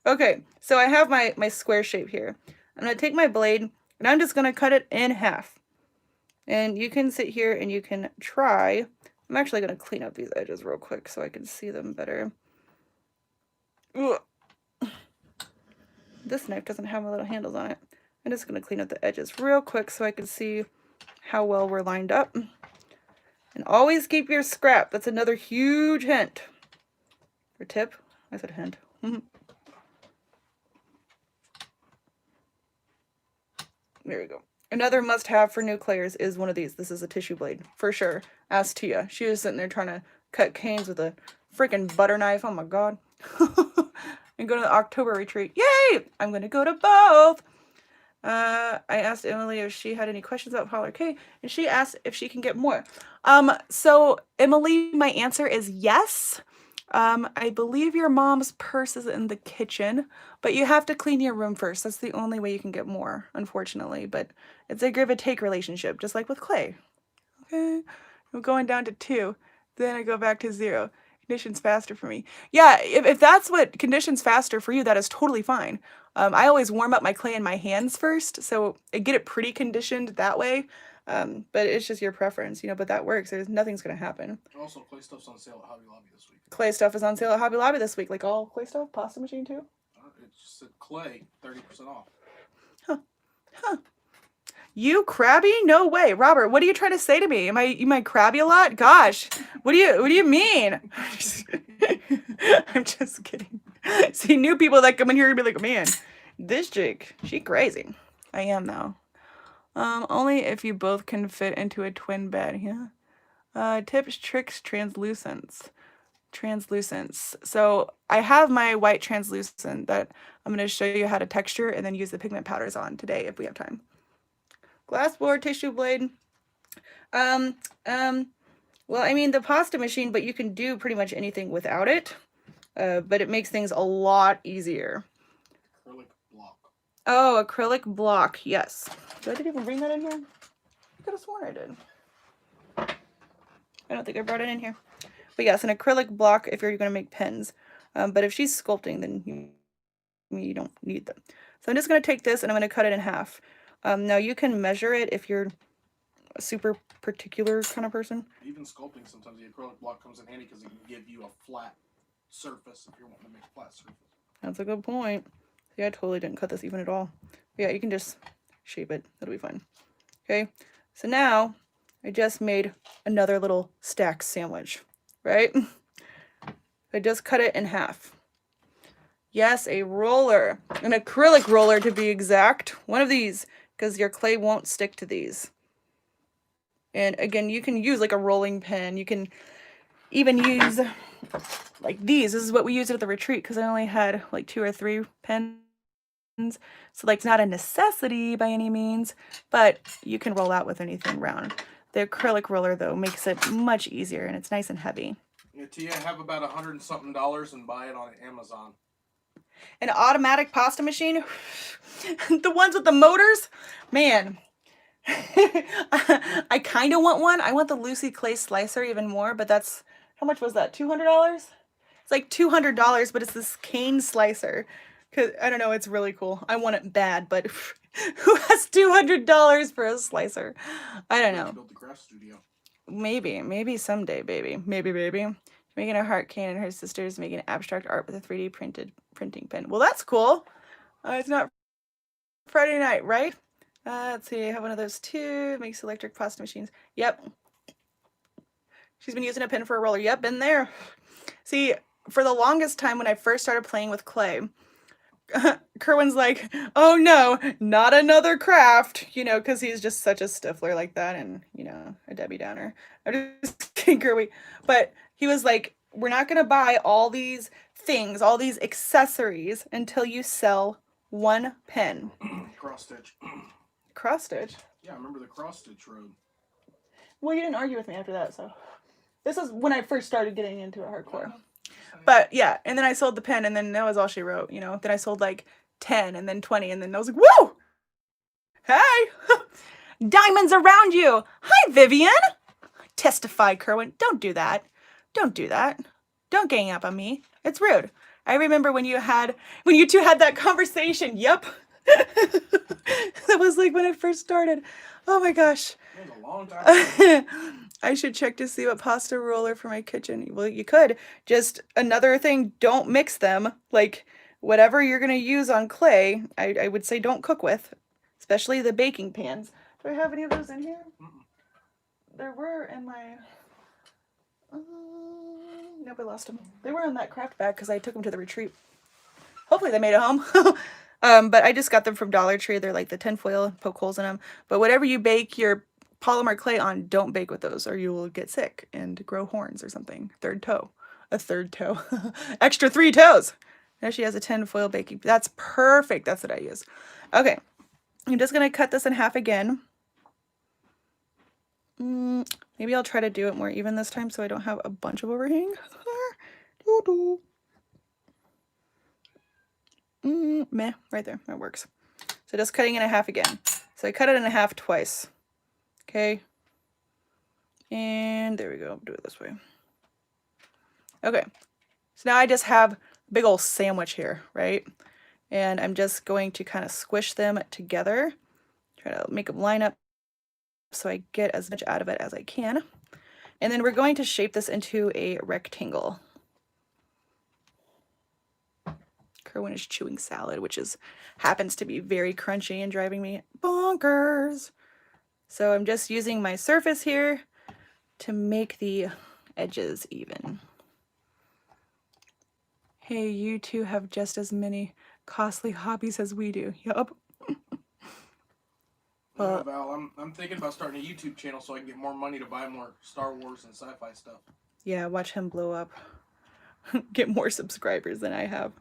Okay, so I have my square shape here. I'm gonna take my blade and I'm just gonna cut it in half. And you can sit here and you can try. I'm actually gonna clean up these edges real quick so I can see them better. Ugh. This knife doesn't have my little handles on it. I'm just gonna clean up the edges real quick so I can see how well we're lined up. And always keep your scrap. That's another huge hint. Or tip. I said hint. There we go. Another must-have for new clayers is one of these. This is a tissue blade, for sure. Ask Tia. She was sitting there trying to cut canes with a freaking butter knife. Oh my god. And go to the October retreat. Yay! I'm going to go to both. I asked Emily if she had any questions about Polymer K, and she asked if she can get more. So Emily, my answer is yes. I believe your mom's purse is in the kitchen, but you have to clean your room first. That's the only way you can get more, unfortunately. But it's a give and take relationship, just like with clay. Okay, I'm going down to 2, then I go back to 0. Conditions faster for me. Yeah, if that's what conditions faster for you, that is totally fine. I always warm up my clay in my hands first, so I get it pretty conditioned that way. But it's just your preference, you know, but that works. Nothing's going to happen. Also, clay stuff's on sale at Hobby Lobby this week. Clay stuff is on sale at Hobby Lobby this week, like all clay stuff. Pasta machine too. It just said clay 30% off. Huh. You crabby? No way, Robert. What are you trying to say to me? Am I crabby a lot? Gosh, what do you mean? I'm just kidding. See, new people that come in here and be like, man, this chick, she crazy. I am though. Only if you both can fit into a twin bed. Yeah. Tips, tricks, translucents. So I have my white translucent that I'm going to show you how to texture and then use the pigment powders on today if we have time. Glass board, tissue blade. Well, I mean the pasta machine, but you can do pretty much anything without it. But it makes things a lot easier. Acrylic block. Oh, acrylic block, yes. Did I even bring that in here? I could have sworn I did. I don't think I brought it in here. But yes, an acrylic block if you're going to make pens. But if she's sculpting, then you don't need them. So I'm just going to take this and I'm going to cut it in half. Now you can measure it if you're a super particular kind of person. Even sculpting, sometimes the acrylic block comes in handy because it can give you a flat surface if you're wanting to make a flat surface. That's a good point. Yeah, I totally didn't cut this even at all. Yeah, you can just shape it. That'll be fine. Okay, so now I just made another little stack sandwich, right? I just cut it in half. Yes, a roller, an acrylic roller to be exact. One of these, because your clay won't stick to these. And again, you can use like a rolling pin. You can even use like these. This is what we used at the retreat because I only had like 2 or 3 pens. So like it's not a necessity by any means, but you can roll out with anything round. The acrylic roller though makes it much easier and it's nice and heavy. Yeah, Tia, have about $100 and something and buy it on Amazon. An automatic pasta machine? The ones with the motors? Man. I kind of want one. I want the Lucy Clay slicer even more, but that's, how much was that? $200? It's like $200, but it's this cane slicer. Cause I don't know, it's really cool. I want it bad, but who has $200 for a slicer? I don't know. Build the craft studio. Maybe someday, baby. Maybe, baby. Making a heart cane and her sister's making abstract art with a 3D printing pen. Well, that's cool. It's not Friday night, right? Let's see, I have one of those too. Makes electric pasta machines. Yep. She's been using a pin for a roller. Yep, been there. See, for the longest time when I first started playing with clay, Kerwin's like, oh no, not another craft, you know, because he's just such a stiffler like that and, you know, a Debbie Downer. I'm just kidding, Kerwin. But he was like, we're not going to buy all these things, all these accessories until you sell one pin. Cross stitch. Cross stitch? Yeah, I remember the cross stitch road. Well, you didn't argue with me after that, so. This is when I first started getting into it hardcore. But yeah, and then I sold the pen, and then that was all she wrote, you know. Then I sold like 10, and then 20, and then I was like, woo! Hey! Diamonds around you! Hi, Vivian! Testify, Kerwin. Don't do that. Don't do that. Don't gang up on me. It's rude. I remember when you two had that conversation. Yep. That was like when I first started. Oh my gosh. It was a long time. I should check to see what pasta roller for my kitchen. Well, you could. Just another thing, don't mix them. Like, whatever you're going to use on clay, I would say don't cook with. Especially the baking pans. Do I have any of those in here? There were in my... nope, I lost them. They were in that craft bag because I took them to the retreat. Hopefully they made it home. But I just got them from Dollar Tree. They're like the tinfoil, poke holes in them. But whatever you bake your polymer clay on, don't bake with those or you will get sick and grow horns or something. Third toe. A third toe. Extra 3 toes. Now she has a tinfoil baking. That's perfect. That's what I use. Okay. I'm just going to cut this in half again. Maybe I'll try to do it more even this time so I don't have a bunch of overhang. Meh, right there. That works. So just cutting in a half again. So I cut it in a half twice. Okay. And there we go. Do it this way. Okay. So now I just have a big old sandwich here, right? And I'm just going to kind of squish them together. Try to make them line up so I get as much out of it as I can. And then we're going to shape this into a rectangle. Kerwin is chewing salad, which happens to be very crunchy and driving me bonkers. So I'm just using my surface here to make the edges even. Hey, you two have just as many costly hobbies as we do. Yup. Well, Val, I'm thinking about starting a YouTube channel so I can get more money to buy more Star Wars and sci-fi stuff. Yeah, watch him blow up. Get more subscribers than I have.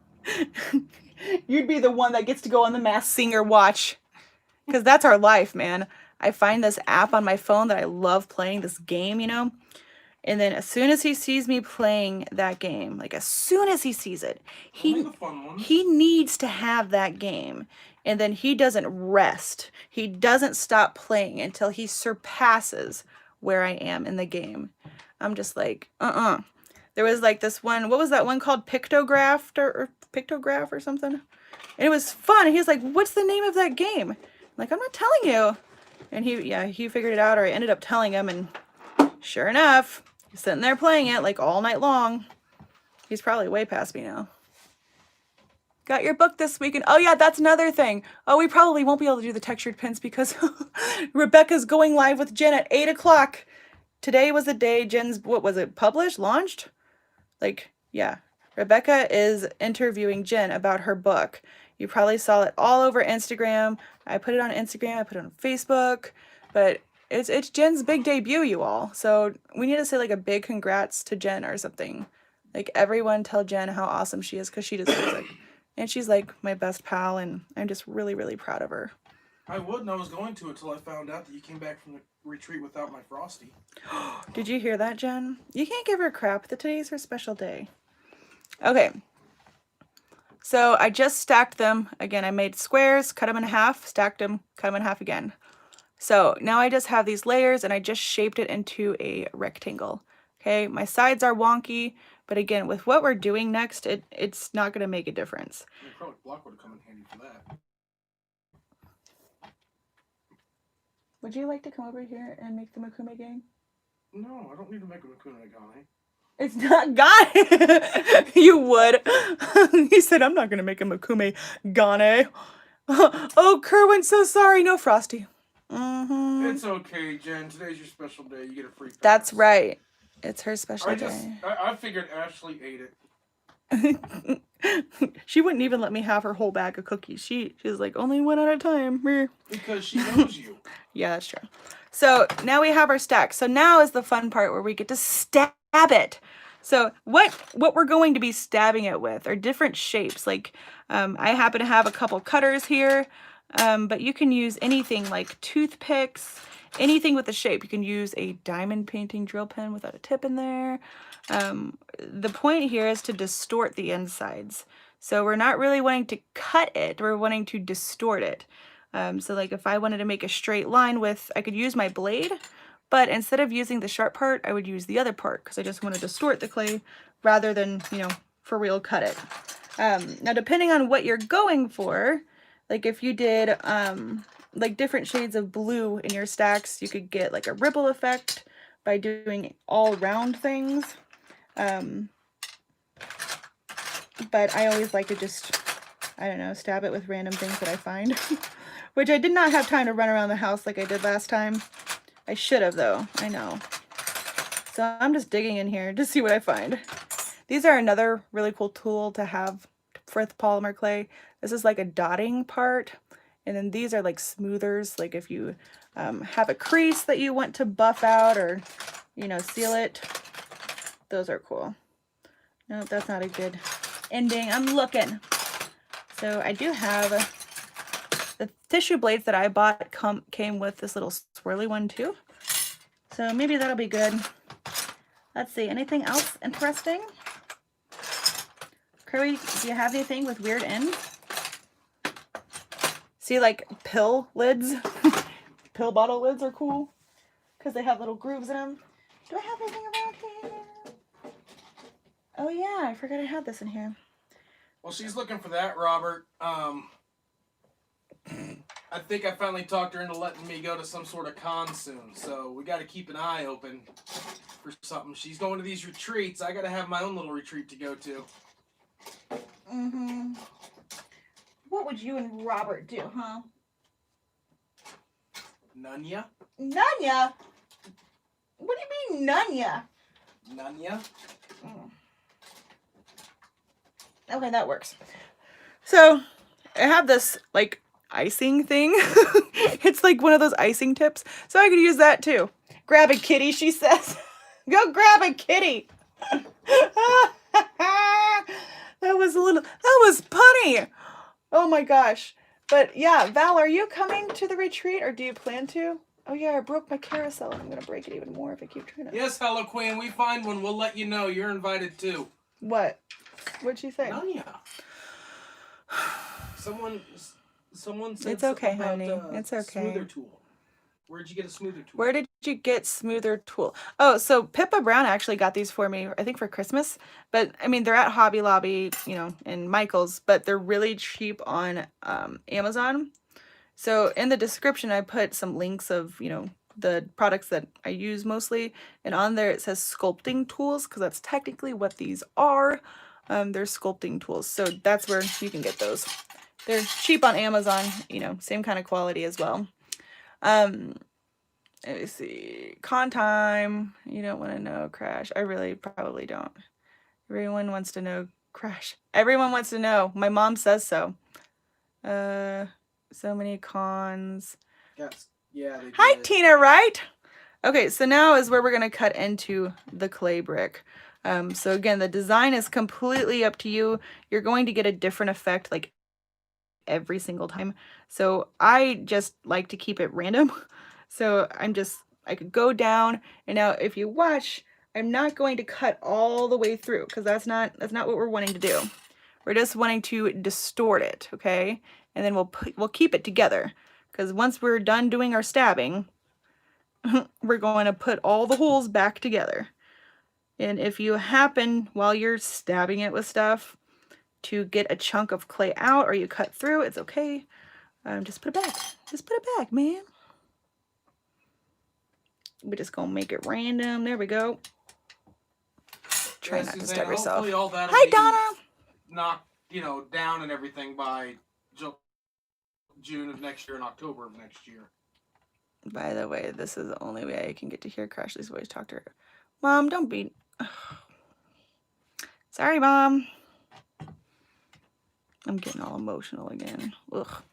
You'd be the one that gets to go on the Masked Singer watch. Because that's our life, man. I find this app on my phone that I love playing, this game, you know? And then as soon as he sees me playing that game, like as soon as he sees it, he needs to have that game. And then he doesn't rest. He doesn't stop playing until he surpasses where I am in the game. I'm just like, There was like this one, what was that one called? Pictograph or something? And it was fun. And he was like, what's the name of that game? I'm like, I'm not telling you. And he figured it out, or I ended up telling him, and sure enough, he's sitting there playing it like all night long. He's probably way past me now. Got your book this weekend. Oh yeah, that's another thing. Oh, we probably won't be able to do the textured pins because Rebecca's going live with Jen at 8 o'clock. Today was the day Jen's, what was it, published, launched? Like, yeah. Rebecca is interviewing Jen about her book. You probably saw it all over Instagram. I put it on Instagram, I put it on Facebook, but it's Jen's big debut, you all. So we need to say like a big congrats to Jen or something. Like everyone tell Jen how awesome she is because she deserves it. And she's like my best pal, and I'm just really, really proud of her. I would, and I was going to until I found out that you came back from the retreat without my Frosty. Did you hear that, Jen? You can't give her crap. Today's her special day. Okay. So I just stacked them. Again, I made squares, cut them in half, stacked them, cut them in half again. So now I just have these layers, and I just shaped it into a rectangle. Okay, my sides are wonky, but again, with what we're doing next, it's not going to make a difference. The acrylic block would have come in handy for that. Would you like to come over here and make the Mokume gang? No, I don't need to make a Mokume Gane. It's not Gane. You would. He said, I'm not going to make a Mokume Gane. Oh, Kerwin, so sorry. No Frosty. Mm-hmm. It's okay, Jen. Today's your special day. You get a free pass. That's right. It's her special day. I figured Ashley ate it. She wouldn't even let me have her whole bag of cookies. She's like, only one at a time. Because she knows you. Yeah, that's true. So now we have our stack. So now is the fun part where we get to stab it. So what we're going to be stabbing it with are different shapes. Like I happen to have a couple cutters here, but you can use anything like toothpicks, anything with a shape. You can use a diamond painting drill pen without a tip in there. The point here is to distort the insides. So we're not really wanting to cut it, we're wanting to distort it. So like if I wanted to make a straight line with, I could use my blade, but instead of using the sharp part, I would use the other part because I just want to distort the clay rather than, you know, for real cut it. Now depending on what you're going for, like if you did like different shades of blue in your stacks, you could get like a ripple effect by doing all round things. But I always like to just, I don't know, stab it with random things that I find. Which I did not have time to run around the house like I did last time. I should have though, I know. So I'm just digging in here to see what I find. These are another really cool tool to have for the polymer clay. This is like a dotting part. And then these are like smoothers, like if you have a crease that you want to buff out or, you know, seal it. Those are cool. No, that's not a good ending. I'm looking. So I do have the tissue blades that I bought came with this little swirly one too. So maybe that'll be good. Let's see, anything else interesting? Curry, do you have anything with weird ends? See, like pill lids? Pill bottle lids are cool because they have little grooves in them. Do I have anything around here? Oh yeah, I forgot I had this in here. Well, she's looking for that, Robert. I think I finally talked her into letting me go to some sort of con soon, so we got to keep an eye open for something. She's going to these retreats. I got to have my own little retreat to go to. Mm-hmm. What would you and Robert do, huh? Nunya? Nunya? What do you mean, Nunya? Nunya? Mm. Okay, that works. So, I have this, like, icing thing. It's like one of those icing tips. So I could use that too. Grab a kitty, she says. Go grab a kitty. That was punny. Oh my gosh. But yeah, Val, are you coming to the retreat or do you plan to? Oh yeah, I broke my carousel. I'm going to break it even more if I keep trying to. Yes, Hello Queen. We find one. We'll let you know. You're invited too. What? What'd she say? Nunya. Someone said it's okay, about, honey. It's okay. Smoother tool. Where'd you get a smoother tool? Where did you get smoother tool? Oh, so Pippa Brown actually got these for me, I think for Christmas. But I mean, they're at Hobby Lobby, you know, and Michael's, but they're really cheap on Amazon. So in the description, I put some links of, you know, the products that I use mostly. And on there, it says sculpting tools, because that's technically what these are. They're sculpting tools. So that's where you can get those. They're cheap on Amazon, you know, same kind of quality as well. Let me see. Con time. You don't want to know, Crash. I really probably don't. Everyone wants to know, Crash. Everyone wants to know. My mom says so. So many cons. Yes. Yeah. They Hi, did. Tina, right? Okay, so now is where we're going to cut into the clay brick. So again, the design is completely up to you. You're going to get a different effect like every single time. So I just like to keep it random. So I could go down, and now if you watch, I'm not going to cut all the way through because that's not what we're wanting to do. We're just wanting to distort it, okay? And then we'll keep it together because once we're done doing our stabbing, we're going to put all the holes back together. And if you happen, while you're stabbing it with stuff, to get a chunk of clay out or you cut through, it's okay. Just put it back. Just put it back, man. We're just going to make it random. There we go. Try not to stab yourself. Hi, Donna. Knocked, down and everything by June of next year and October of next year. By the way, this is the only way I can get to hear Crashley's voice talk to her. Mom, don't be... Sorry, Mom. I'm getting all emotional again. Ugh.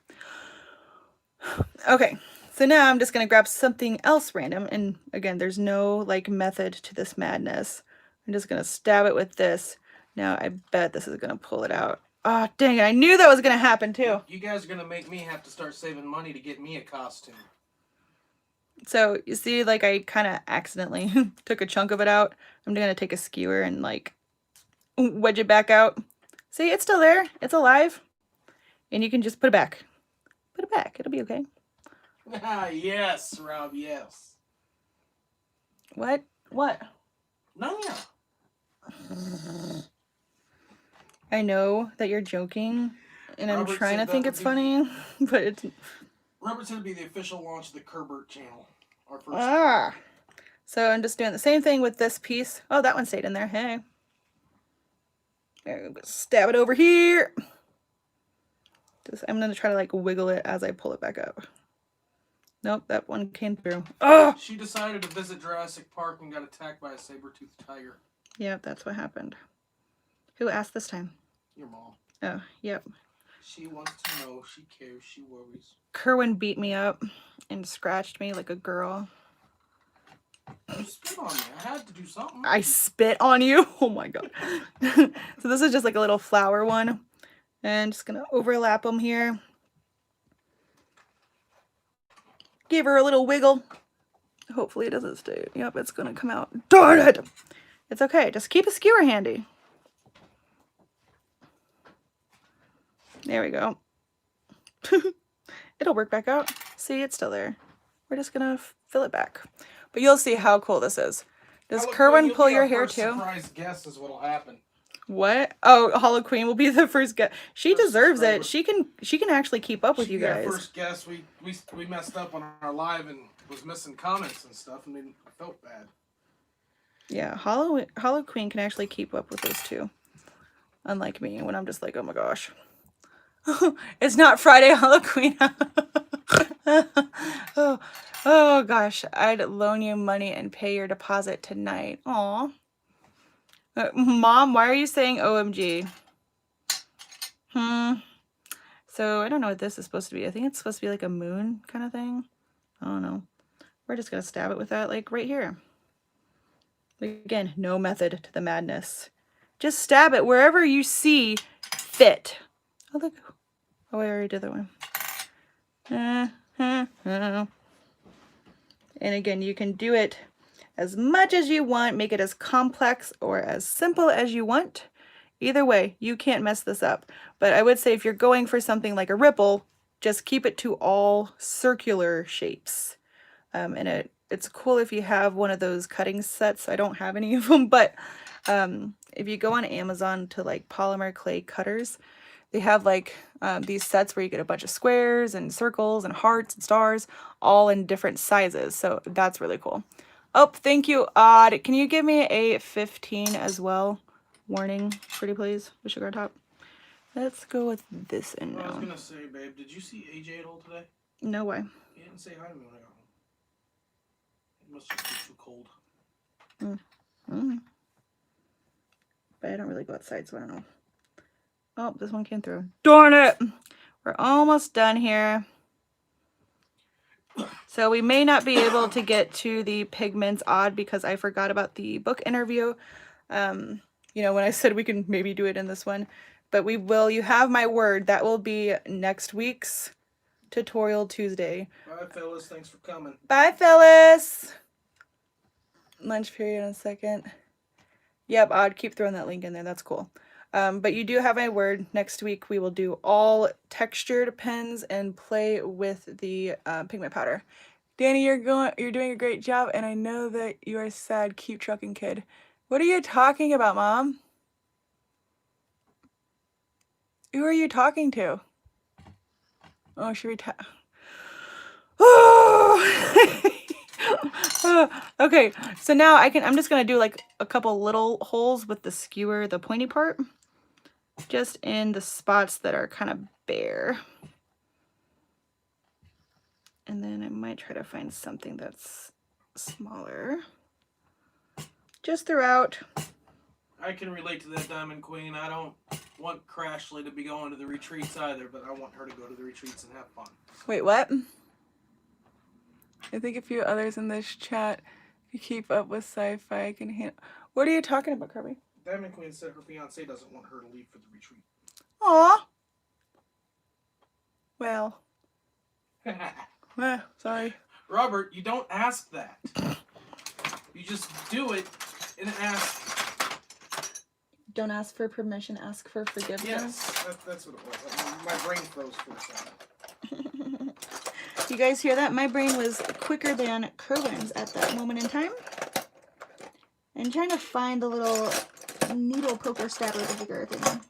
Okay, so now I'm just going to grab something else random. And again, there's no like method to this madness. I'm just going to stab it with this. Now, I bet this is going to pull it out. Oh, dang it. I knew that was going to happen too. You guys are going to make me have to start saving money to get me a costume. So you see, like I kind of accidentally took a chunk of it out. I'm going to take a skewer and like wedge it back out. See, it's still there. It's alive. And you can just put it back. Put it back. It'll be okay. Yes, Rob, yes. What? What? No, yeah. I know that you're joking, and I'm Robert trying to said think that it's would funny, but it's... Robert said it'd be the official launch of the Kerbert channel. Our first. Ah! So I'm just doing the same thing with this piece. Oh, that one stayed in there. Hey. There, stab it over here. I'm going to try to like wiggle it as I pull it back up. Nope, that one came through. Oh! She decided to visit Jurassic Park and got attacked by a saber-toothed tiger. Yep, that's what happened. Who asked this time? Your mom. Oh, yep. She wants to know. She cares. She worries. Kerwin beat me up and scratched me like a girl. You spit on me. I had to do something. I spit on you? Oh my god. So this is just like a little flower one. And just gonna overlap them here. Give her a little wiggle. Hopefully it doesn't stay. Yep, it's gonna come out. Darn it! It's okay. Just keep a skewer handy. There we go. It'll work back out. See, it's still there. We're just gonna fill it back. But you'll see how cool this is. Does Kerwin pull your hair too? Surprise guess is what'll happen. What? Oh, Hollow Queen will be the first guest. She deserves it. She can actually keep up with you guys. First guess, we messed up on our live and was missing comments and stuff, and then I felt bad. Yeah, Hollow Queen can actually keep up with those two. Unlike me, when I'm just like, oh my gosh. It's not Friday, Hollow Queen. Oh gosh, I'd loan you money and pay your deposit tonight. Aw. Mom, why are you saying OMG? So I don't know what this is supposed to be. I think it's supposed to be like a moon kind of thing. I don't know. We're just gonna stab it with that like right here. Again, no method to the madness. Just stab it wherever you see fit. Oh look. Oh, I already did that one. And again, you can do it as much as you want, make it as complex or as simple as you want. Either way, you can't mess this up. But I would say if you're going for something like a ripple, just keep it to all circular shapes. And it's cool if you have one of those cutting sets. I don't have any of them, but if you go on Amazon to like polymer clay cutters, they have like these sets where you get a bunch of squares and circles and hearts and stars all in different sizes. So that's really cool. Oh, thank you, Odd. Can you give me a 15 as well? Warning, pretty please, with sugar top. Let's go with this in now. I was going to say, babe, did you see AJ at all today? No way. He didn't say hi to me when I got home. It must just be too cold. But I don't really go outside, so I don't know. Oh, this one came through. Darn it! We're almost done here. So we may not be able to get to the pigments, Odd, because I forgot about the book interview. You know, when I said we can maybe do it in this one. But we will. You have my word. That will be next week's Tutorial Tuesday. Bye, Phyllis. Thanks for coming. Bye, Phyllis. Lunch period in a second. Yep, Odd. Keep throwing that link in there. That's cool. But you do have my word. Next week we will do all textured pens and play with the pigment powder. Danny, you're doing a great job, and I know that you are sad. Keep trucking, kid. What are you talking about, Mom? Who are you talking to? Oh, should we okay, so now I'm just gonna do like a couple little holes with the skewer, the pointy part, just in the spots that are kind of bare. And then I might try to find something that's smaller. Just throughout. I can relate to that, Diamond Queen. I don't want Crashley to be going to the retreats either, but I want her to go to the retreats and have fun. Wait, what? I think a few others in this chat. If you keep up with sci-fi, I can handle. What are you talking about, Kirby? Diamond Queen said her fiance doesn't want her to leave for the retreat. Aw. Well. Sorry. Robert, you don't ask that. You just do it and ask. Don't ask for permission, ask for forgiveness. Yes, that's what it was. My brain froze for a second. You guys hear that? My brain was quicker than Kerwin's at that moment in time. I'm trying to find the little needle poker stabber digger thing.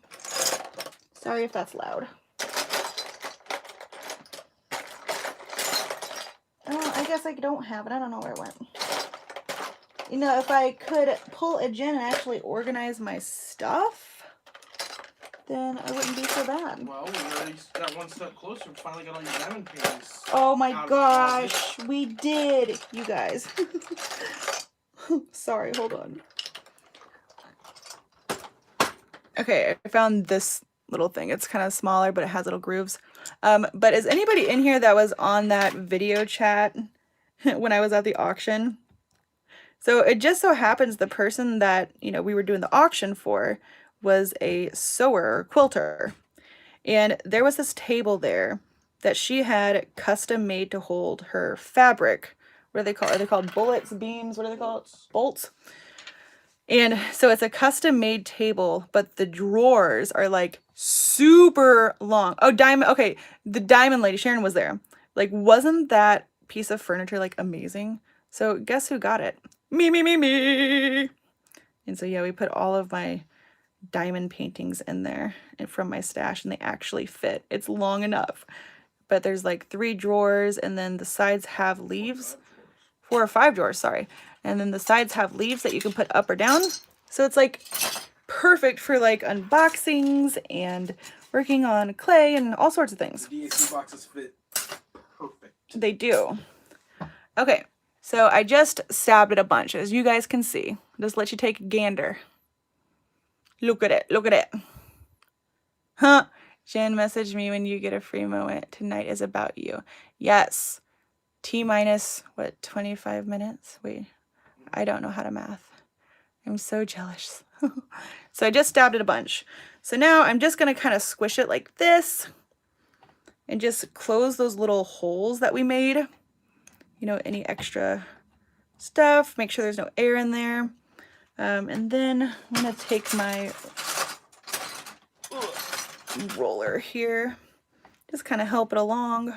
Sorry if that's loud. Oh, I guess I don't have it. I don't know where it went. You know, if I could pull a gin and actually organize my stuff, then I wouldn't be so bad. Well, we already got one step closer. We finally got all your diamond paintings. Oh my gosh, we did, you guys. Sorry, hold on. Okay, I found this little thing. It's kind of smaller, but it has little grooves. But is anybody in here that was on that video chat when I was at the auction? So it just so happens the person that, you know, we were doing the auction for was a sewer or quilter. And there was this table there that she had custom made to hold her fabric. What are they called? Are they called bullets, beams? What are they called? Bolts. And so it's a custom made table, but the drawers are like super long. Oh, diamond. Okay. The diamond lady, Sharon, was there. Like, wasn't that piece of furniture like amazing? So guess who got it? Me. And so, yeah, we put all of my diamond paintings in there and from my stash, and they actually fit. It's long enough, but there's like 3 drawers, and then the sides have leaves. 4 or 5 drawers, sorry. And then the sides have leaves that you can put up or down. So it's like perfect for like unboxings and working on clay and all sorts of things. The DAC boxes fit perfect. They do. Okay, so I just stabbed it a bunch, as you guys can see. Just let you take a gander. Look at it, look at it. Huh? Jen messaged me when you get a free moment. Tonight is about you. Yes. T minus, what, 25 minutes? Wait, I don't know how to math. I'm so jealous. So I just stabbed it a bunch. So now I'm just going to kind of squish it like this and just close those little holes that we made. You know, any extra stuff. Make sure there's no air in there. And then I'm going to take my roller here. Just kind of help it along.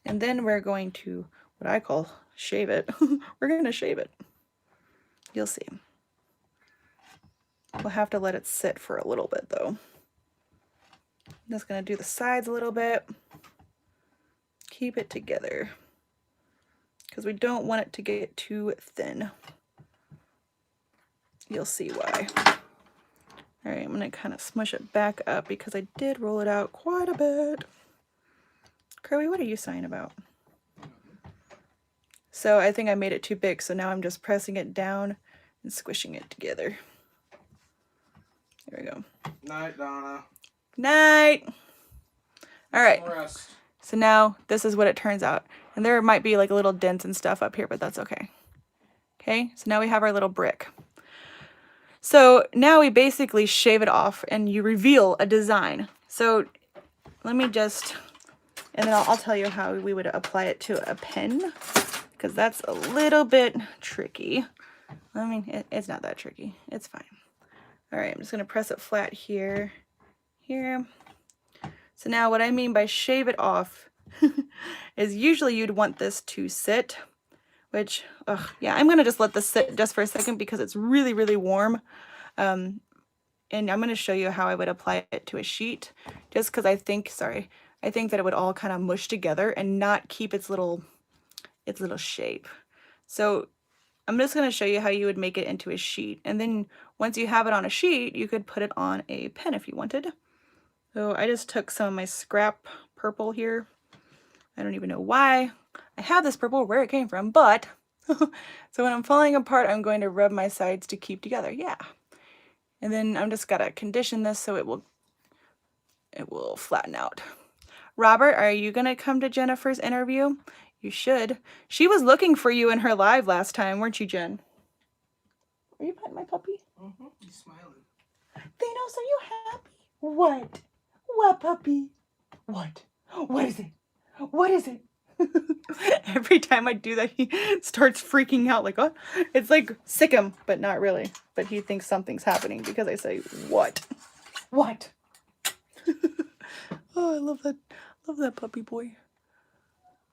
And then we're going to, what I call, shave it. We're going to shave it. You'll see. We'll have to let it sit for a little bit, though. I'm just going to do the sides a little bit. Keep it together, because we don't want it to get too thin. You'll see why. All right, I'm going to kind of smush it back up because I did roll it out quite a bit. Curly, what are you sighing about? So I think I made it too big, so now I'm just pressing it down and squishing it together. There we go. Night, Donna. Night. All right. Rest. So now this is what it turns out. And there might be like little dents and stuff up here, but that's okay. Okay, so now we have our little brick. So now we basically shave it off and you reveal a design. So let me just, and then I'll tell you how we would apply it to a pen, because that's a little bit tricky. I mean, it's not that tricky. It's fine. All right, I'm just going to press it flat here, here. So now what I mean by shave it off is usually you'd want this to sit, which, yeah, I'm going to just let this sit just for a second because it's really, really warm. And I'm going to show you how I would apply it to a sheet, just because I think, I think that it would all kind of mush together and not keep its little shape. So I'm just going to show you how you would make it into a sheet. And then once you have it on a sheet, you could put it on a pen if you wanted. So I just took some of my scrap purple here. I don't even know why I have this purple, where it came from, but so when I'm falling apart, I'm going to rub my sides to keep together. Yeah. And then I'm just gotta condition this so it will flatten out. Robert, are you gonna come to Jennifer's interview? You should. She was looking for you in her live last time, weren't you, Jen? Are you petting my puppy? Mm-hmm. He's smiling. Thanos, are you happy? What? What, puppy? What? What is it? What is it? Every time I do that, he starts freaking out like, what? It's like sick him, but not really. But he thinks something's happening because I say, what? What? Oh, I love that puppy boy.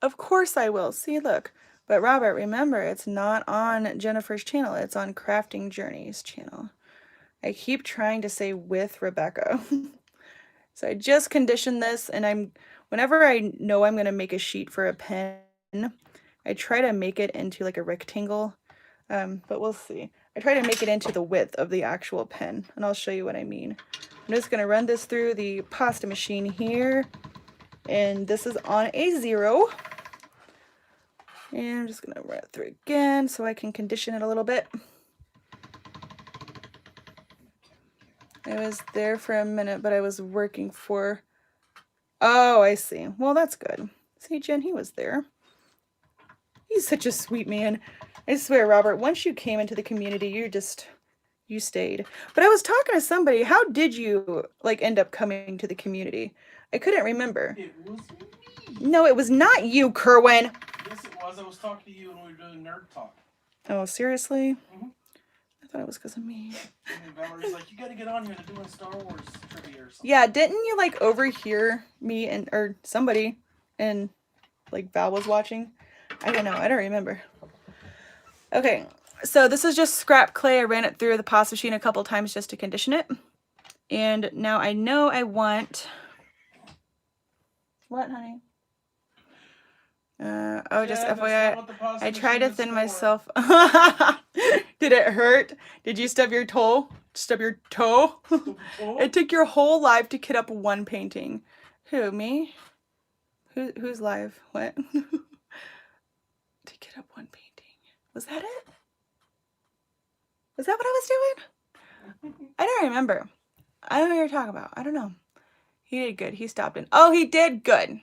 Of course I will. See, look. But Robert, remember, it's not on Jennifer's channel. It's on Crafting Journeys channel. I keep trying to say with Rebecca. So I just conditioned this, and whenever I know I'm going to make a sheet for a pen, I try to make it into like a rectangle, but we'll see. I try to make it into the width of the actual pen, and I'll show you what I mean. I'm just going to run this through the pasta machine here, and this is on a 0. And I'm just going to run it through again so I can condition it a little bit. I was there for a minute, but I was working for... Oh, I see. Well, that's good. See, Jen, he was there. He's such a sweet man. I swear, Robert, once you came into the community, you stayed. But I was talking to somebody. How did you, like, end up coming to the community? I couldn't remember. It was me. No, it was not you, Kerwin. Yes, it was. I was talking to you when we were doing Nerd Talk. Oh, seriously? Mm-hmm. I thought it was because of me. And then Valerie's like, you gotta get on here to doing Star Wars trivia or something. Yeah, didn't you, like, overhear me or somebody, and, like, Val was watching? I don't know. I don't remember. Okay, so this is just scrap clay. I ran it through the pasta machine a couple times just to condition it. And now I know I want... What, honey? Oh, just FYI, I tried to thin myself. Did it hurt? Did you stub your toe? Stub your toe? It took your whole life to kit up one painting. Who, me? Who's live? What? To kit up one painting. Was that it? Was that what I was doing? I don't remember. I don't know what you're talking about. I don't know. He did good. He stopped in. Oh, he did good.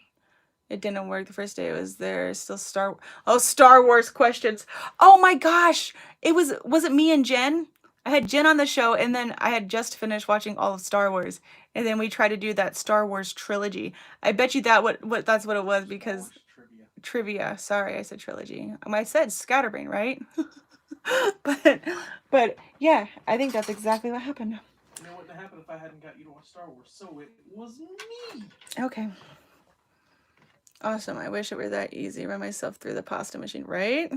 It didn't work the first day. It was there. Still Star Wars questions. Oh my gosh. Was it me and Jen? I had Jen on the show, and then I had just finished watching all of Star Wars, and then we tried to do that Star Wars trilogy. I bet you that's what it was, because trivia. Sorry, I said trilogy. I said scatterbrain, right? but yeah, I think that's exactly what happened. You know what would happen if I hadn't got you to watch Star Wars? So it was me. Okay. Awesome. I wish it were that easy. Run myself through the pasta machine, right?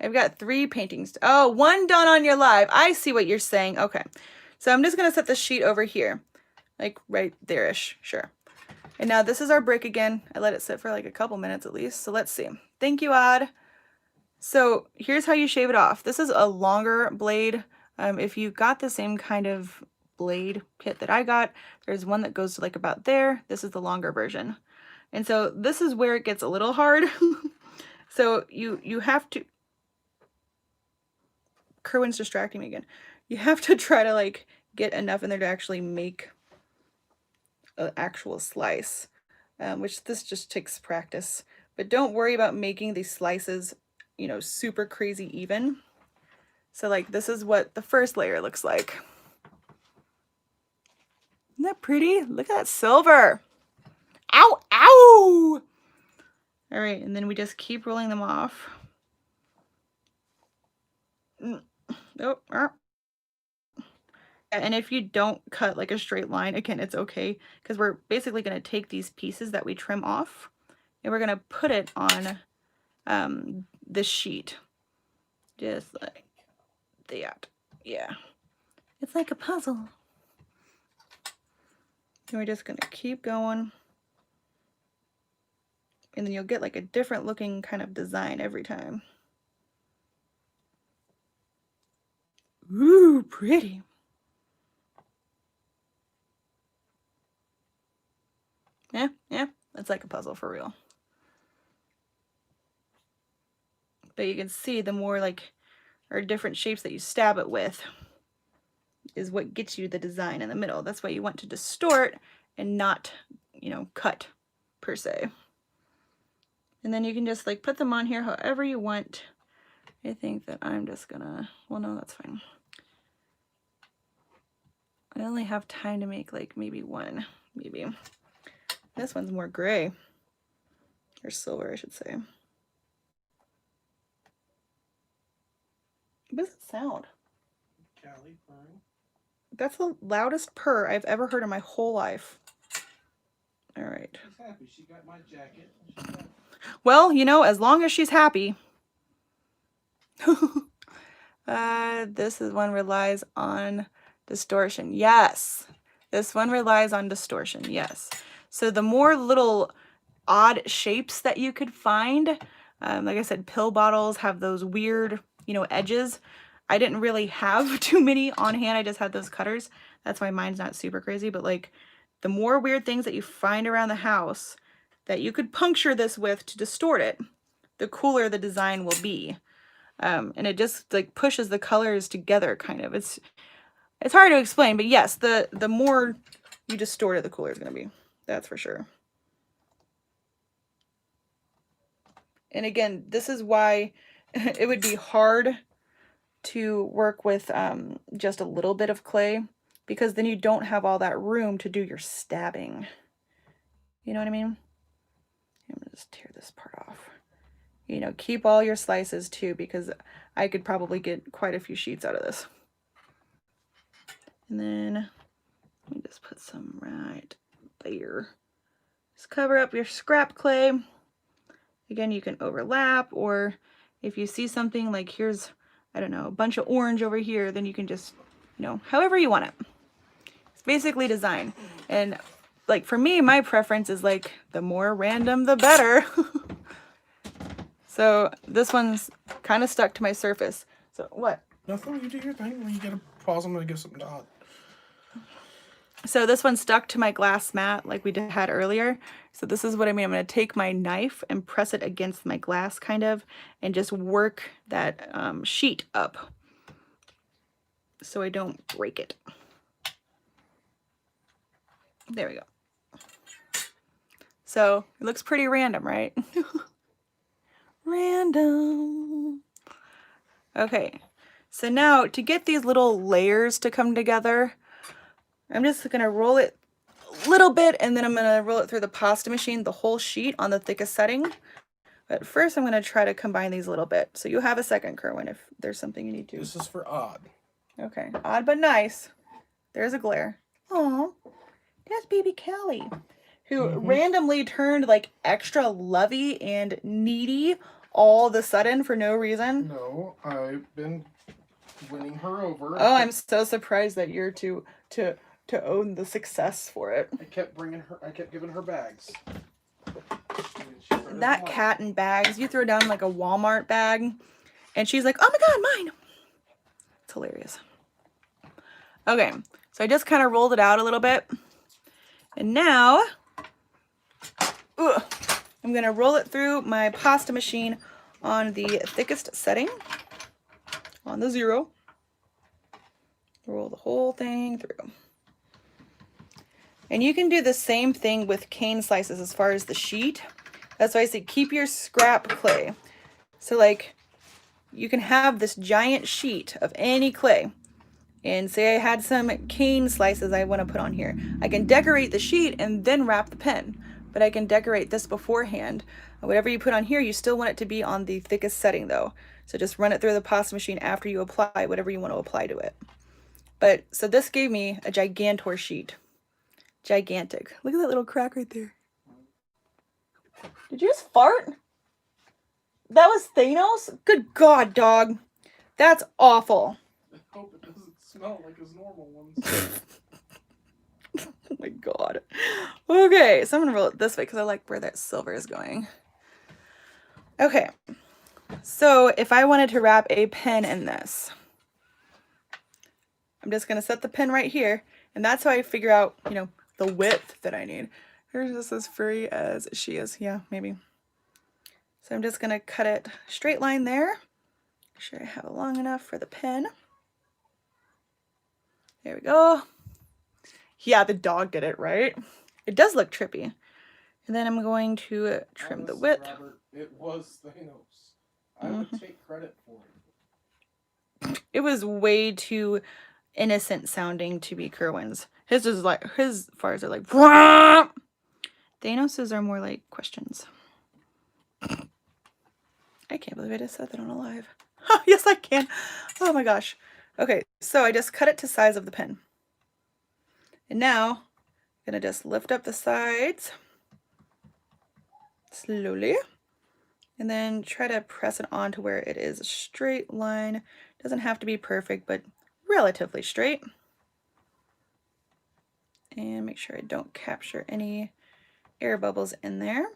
I've got 3 paintings. Oh, 1 done on your live. I see what you're saying. Okay. So I'm just going to set the sheet over here. Like right there-ish. Sure. And now this is our brick again. I let it sit for like a couple minutes at least. So let's see. Thank you, Odd. So here's how you shave it off. This is a longer blade. If you got the same kind of blade kit that I got, there's one that goes to like about there. This is the longer version. And so this is where it gets a little hard. So you have to... Kerwin's distracting me again. You have to try to like get enough in there to actually make an actual slice, which this just takes practice. But don't worry about making these slices, you know, super crazy even. So like this is what the first layer looks like. Isn't that pretty? Look at that silver. Ow, ow! All right, and then we just keep rolling them off. Oh, and if you don't cut like a straight line, again, it's okay, because we're basically going to take these pieces that we trim off, and we're going to put it on the sheet. Just like that. Yeah. It's like a puzzle. And we're just going to keep going. And then you'll get like a different looking kind of design every time. Ooh, pretty. Yeah, that's like a puzzle for real. But you can see the more like, or different shapes that you stab it with is what gets you the design in the middle. That's why you want to distort and not, you know, cut per se. And then you can just like put them on here however you want. I think that I'm just gonna, well, no, that's fine. I only have time to make like maybe one, maybe. This one's more gray, or silver, I should say. What does it sound? Callie purring. That's the loudest purr I've ever heard in my whole life. All right. She's happy. She got my jacket. Well, you know, as long as she's happy. This is one relies on distortion. Yes. This one relies on distortion. Yes. So the more little odd shapes that you could find, like I said, pill bottles have those weird, you know, edges. I didn't really have too many on hand. I just had those cutters. That's why mine's not super crazy. But like the more weird things that you find around the house that you could puncture this with to distort it, the cooler the design will be. And it just like pushes the colors together kind of. It's hard to explain, but yes, the more you distort it, the cooler it's going to be. That's for sure. And again, this is why it would be hard to work with just a little bit of clay, because then you don't have all that room to do your stabbing. You know what I mean? I'm going to just tear this part off. You know, keep all your slices too, because I could probably get quite a few sheets out of this. And then let me just put some right there. Just cover up your scrap clay. Again, you can overlap, or if you see something like here's, I don't know, a bunch of orange over here, then you can just, you know, however you want it. It's basically design. And like for me, my preference is like the more random, the better. So this one's kind of stuck to my surface. So what? Nothing. You do your thing. When you get a pause, I'm gonna give something to Odd. So this one stuck to my glass mat like we had earlier. So this is what I mean. I'm going to take my knife and press it against my glass kind of, and just work that sheet up so I don't break it. There we go. So it looks pretty random, right? Random. Okay, so now to get these little layers to come together, I'm just going to roll it a little bit, and then I'm going to roll it through the pasta machine, the whole sheet on the thickest setting. But first I'm going to try to combine these a little bit. So you have a second, Kerwin, if there's something you need to. This is for Odd. Okay, odd but nice. There's a glare. Aw, that's baby Callie, who randomly turned like extra lovey and needy all of a sudden for no reason. No, I've been winning her over. Oh, I'm so surprised that you're to own the success for it. I kept giving her bags. That cat in bags, you throw down like a Walmart bag, and she's like, oh my god, mine. It's hilarious. Okay, so I just kind of rolled it out a little bit. And now, I'm going to roll it through my pasta machine on the thickest setting, on the 0. Roll the whole thing through. And you can do the same thing with cane slices as far as the sheet. That's why I say keep your scrap clay. So like, you can have this giant sheet of any clay. And say I had some cane slices I want to put on here. I can decorate the sheet and then wrap the pen. But I can decorate this beforehand. Whatever you put on here, you still want it to be on the thickest setting though. So just run it through the pasta machine after you apply whatever you want to apply to it. But, so this gave me a Gigantor sheet. Gigantic. Look at that little crack right there. Did you just fart? That was Thanos? Good God, dog. That's awful. I hope it doesn't smell like his normal ones. Oh my God. Okay, so I'm going to roll it this way because I like where that silver is going. Okay. So if I wanted to wrap a pen in this, I'm just gonna set the pen right here, and that's how I figure out, you know, the width that I need. Here's just as free as she is. Yeah, maybe. So I'm just gonna cut it straight line there. Make sure I have it long enough for the pen. There we go. Yeah, the dog did it, right? It does look trippy. And then I'm going to trim the width. Robert, it was Thanos. I would take credit for it. It was way too innocent sounding to be Kerwin's. His is like, his fars are like, Thanos's are more like questions. I can't believe I just said that on a live. Yes, I can. Oh my gosh. Okay, so I just cut it to size of the pen. And now I'm gonna just lift up the sides slowly, and then try to press it on to where it is a straight line. Doesn't have to be perfect, but relatively straight. And make sure I don't capture any air bubbles in there.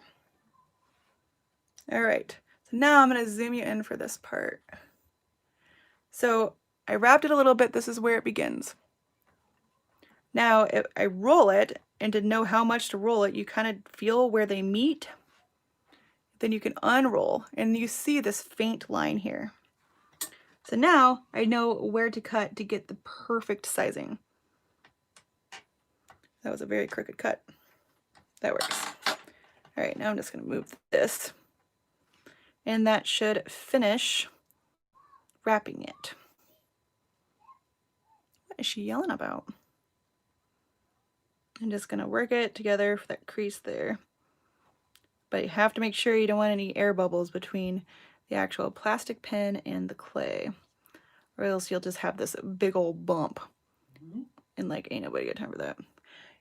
All right, so now I'm gonna zoom you in for this part. So I wrapped it a little bit. This is where it begins. Now, if I roll it, and to know how much to roll it, you kind of feel where they meet. Then you can unroll, and you see this faint line here. So now I know where to cut to get the perfect sizing. That was a very crooked cut. That works. All right, now I'm just gonna move this. And that should finish wrapping it. What is she yelling about? I'm just gonna work it together for that crease there. But you have to make sure you don't want any air bubbles between the actual plastic pen and the clay, or else you'll just have this big old bump. And like, ain't nobody got time for that.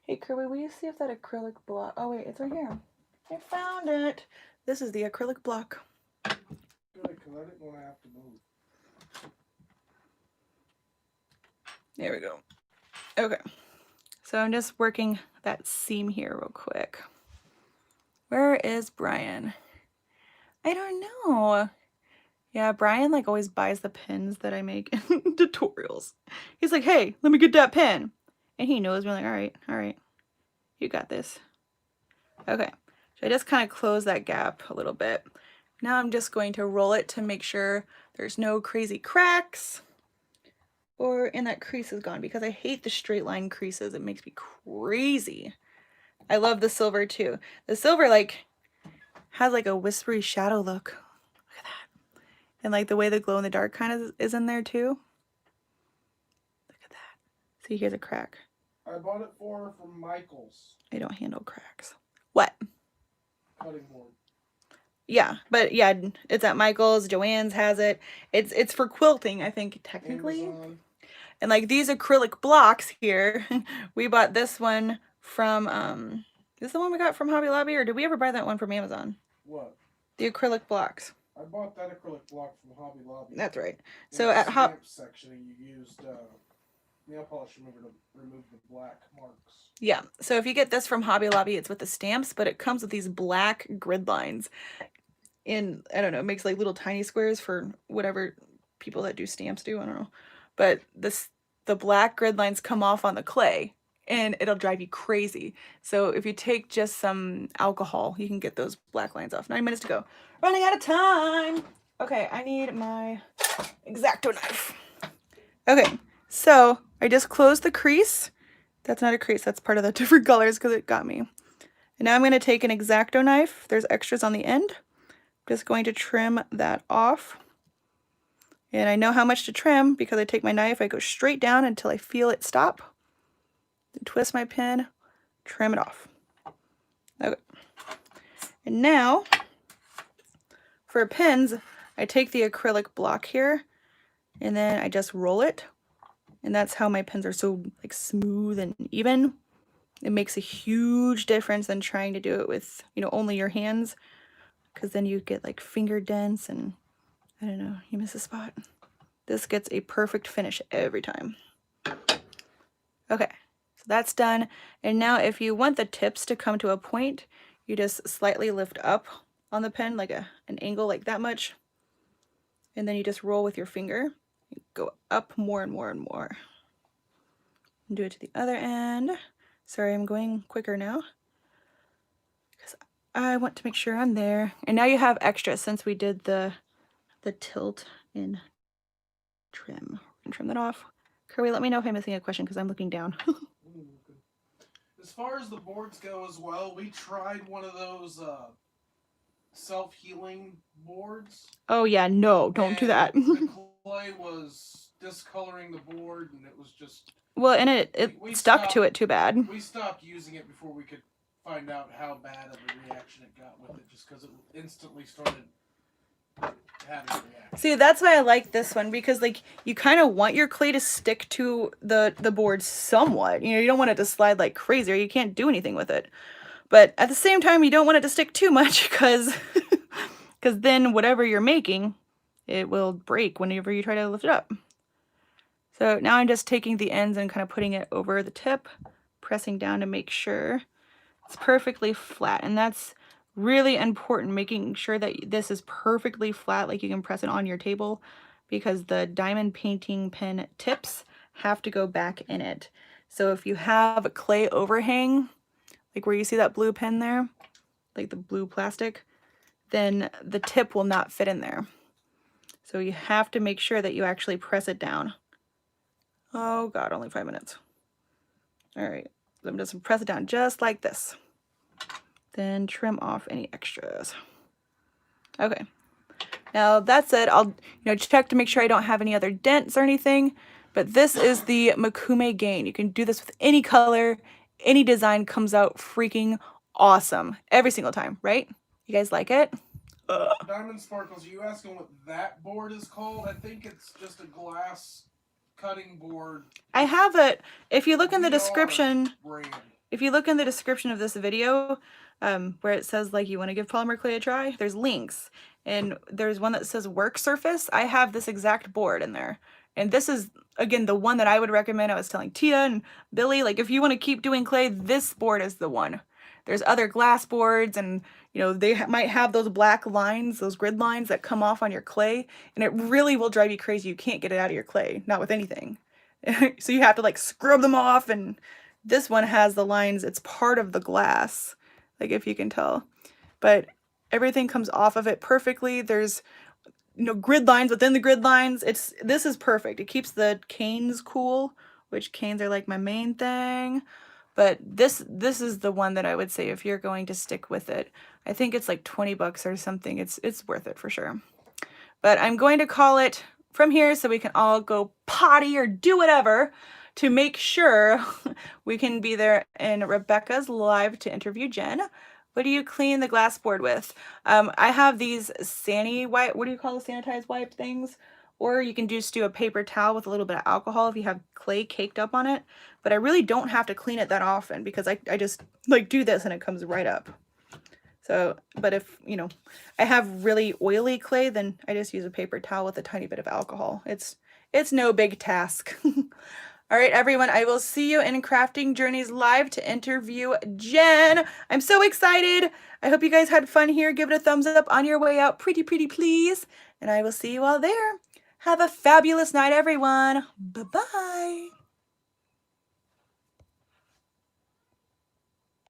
Hey Kirby, will you see if that acrylic block, oh wait, it's right here. I found it. This is the acrylic block. Good, because I didn't want to have to move. There we go. Okay, so I'm just working that seam here real quick. Where is Brian? I don't know. Yeah, Brian like always buys the pins that I make in tutorials. He's like, hey, let me get that pen. And he knows me, like, all right, you got this. Okay, so I just kind of close that gap a little bit. Now I'm just going to roll it to make sure there's no crazy cracks and that crease is gone, because I hate the straight line creases. It makes me crazy. I love the silver too. The silver like has like a whispery shadow look. Look at that. And like the way the glow in the dark kind of is in there too. Look at that. See, here's a crack. I bought it for her from Michael's. I don't handle cracks. What? Cutting board. Yeah, but yeah, it's at Michael's. Joann's has it. It's for quilting, I think, technically. Amazon. And like these acrylic blocks here, we bought this one from is this the one we got from Hobby Lobby, or did we ever buy that one from Amazon? What? The acrylic blocks. I bought that acrylic block from Hobby Lobby. That's right. In So the at stamp section, you used nail polish remover to remove the black marks. Yeah, so if you get this from Hobby Lobby, it's with the stamps, but it comes with these black grid lines. And I don't know, it makes like little tiny squares for whatever people that do stamps do, I don't know. But the black grid lines come off on the clay, and it'll drive you crazy. So if you take just some alcohol, you can get those black lines off. 9 minutes to go. Running out of time. Okay, I need my X-Acto knife. Okay, so I just closed the crease. That's not a crease, that's part of the different colors because it got me. And now I'm going to take an X-Acto knife. There's extras on the end. Just going to trim that off. And I know how much to trim because I take my knife, I go straight down until I feel it stop. Then twist my pin, trim it off. Okay. And now, for pins, I take the acrylic block here, and then I just roll it. And that's how my pins are so like smooth and even. It makes a huge difference than trying to do it with, you know, only your hands. Because then you get like finger dents and I don't know, you miss a spot. This gets a perfect finish every time. Okay, so that's done. And now if you want the tips to come to a point, you just slightly lift up on the pen, like an angle like that much. And then you just roll with your finger. You go up more and more and more. And do it to the other end. Sorry, I'm going quicker now because I want to make sure I'm there. And now you have extra since we did the tilt in trim. And trim that off. Kirby, let me know if I'm missing a question because I'm looking down. As far as the boards go as well, we tried one of those self-healing boards. Oh yeah, no, don't do that. The clay was discoloring the board, and it was just... Well, and it stuck to it too bad. We stopped using it before we could find out how bad of a reaction it got with it, just because it instantly started having a reaction. See, that's why I like this one, because like you kind of want your clay to stick to the board somewhat. You know, you don't want it to slide like crazy, or you can't do anything with it. But at the same time, you don't want it to stick too much, because then whatever you're making, it will break whenever you try to lift it up. So now I'm just taking the ends and kind of putting it over the tip, pressing down to make sure it's perfectly flat. And that's really important, making sure that this is perfectly flat, like you can press it on your table, because the diamond painting pen tips have to go back in it. So if you have a clay overhang, like where you see that blue pen there, like the blue plastic, then the tip will not fit in there. So you have to make sure that you actually press it down. Oh God, only 5 minutes. All right, I'm just gonna press it down just like this. Then trim off any extras. Okay, now that's it. I'll check to make sure I don't have any other dents or anything, but this is the Mokume Gane. You can do this with any color, any design, comes out freaking awesome every single time, right? You guys like it? Diamond Sparkles, are you asking what that board is called? I think it's just a glass cutting board. I have it. If you look in the description, if you look in the description of this video, where it says like you want to give polymer clay a try, there's links, and there's one that says work surface. I have this exact board in there, and this is again the one that I would recommend. I was telling Tia and Billy, like, if you want to keep doing clay, this board is the one. There's other glass boards, and they might have those black lines, those grid lines that come off on your clay, and it really will drive you crazy. You can't get it out of your clay, not with anything. So you have to like scrub them off, and this one has the lines. It's part of the glass, like if you can tell, but everything comes off of it perfectly. There's grid lines within the grid lines. This is perfect. It keeps the canes cool, which canes are like my main thing. But this is the one that I would say if you're going to stick with it. I think it's like 20 bucks or something. It's worth it for sure. But I'm going to call it from here so we can all go potty or do whatever to make sure we can be there in Rebecca's live to interview Jen. What do you clean the glass board with? I have these Sani wipe, what do you call the sanitized wipe things? Or you can just do a paper towel with a little bit of alcohol if you have clay caked up on it. But I really don't have to clean it that often, because I just like do this and it comes right up. So, but if, I have really oily clay, then I just use a paper towel with a tiny bit of alcohol. It's no big task. All right, everyone, I will see you in Crafting Journeys live to interview Jen. I'm so excited. I hope you guys had fun here. Give it a thumbs up on your way out, pretty please. And I will see you all there. Have a fabulous night, everyone. Bye-bye.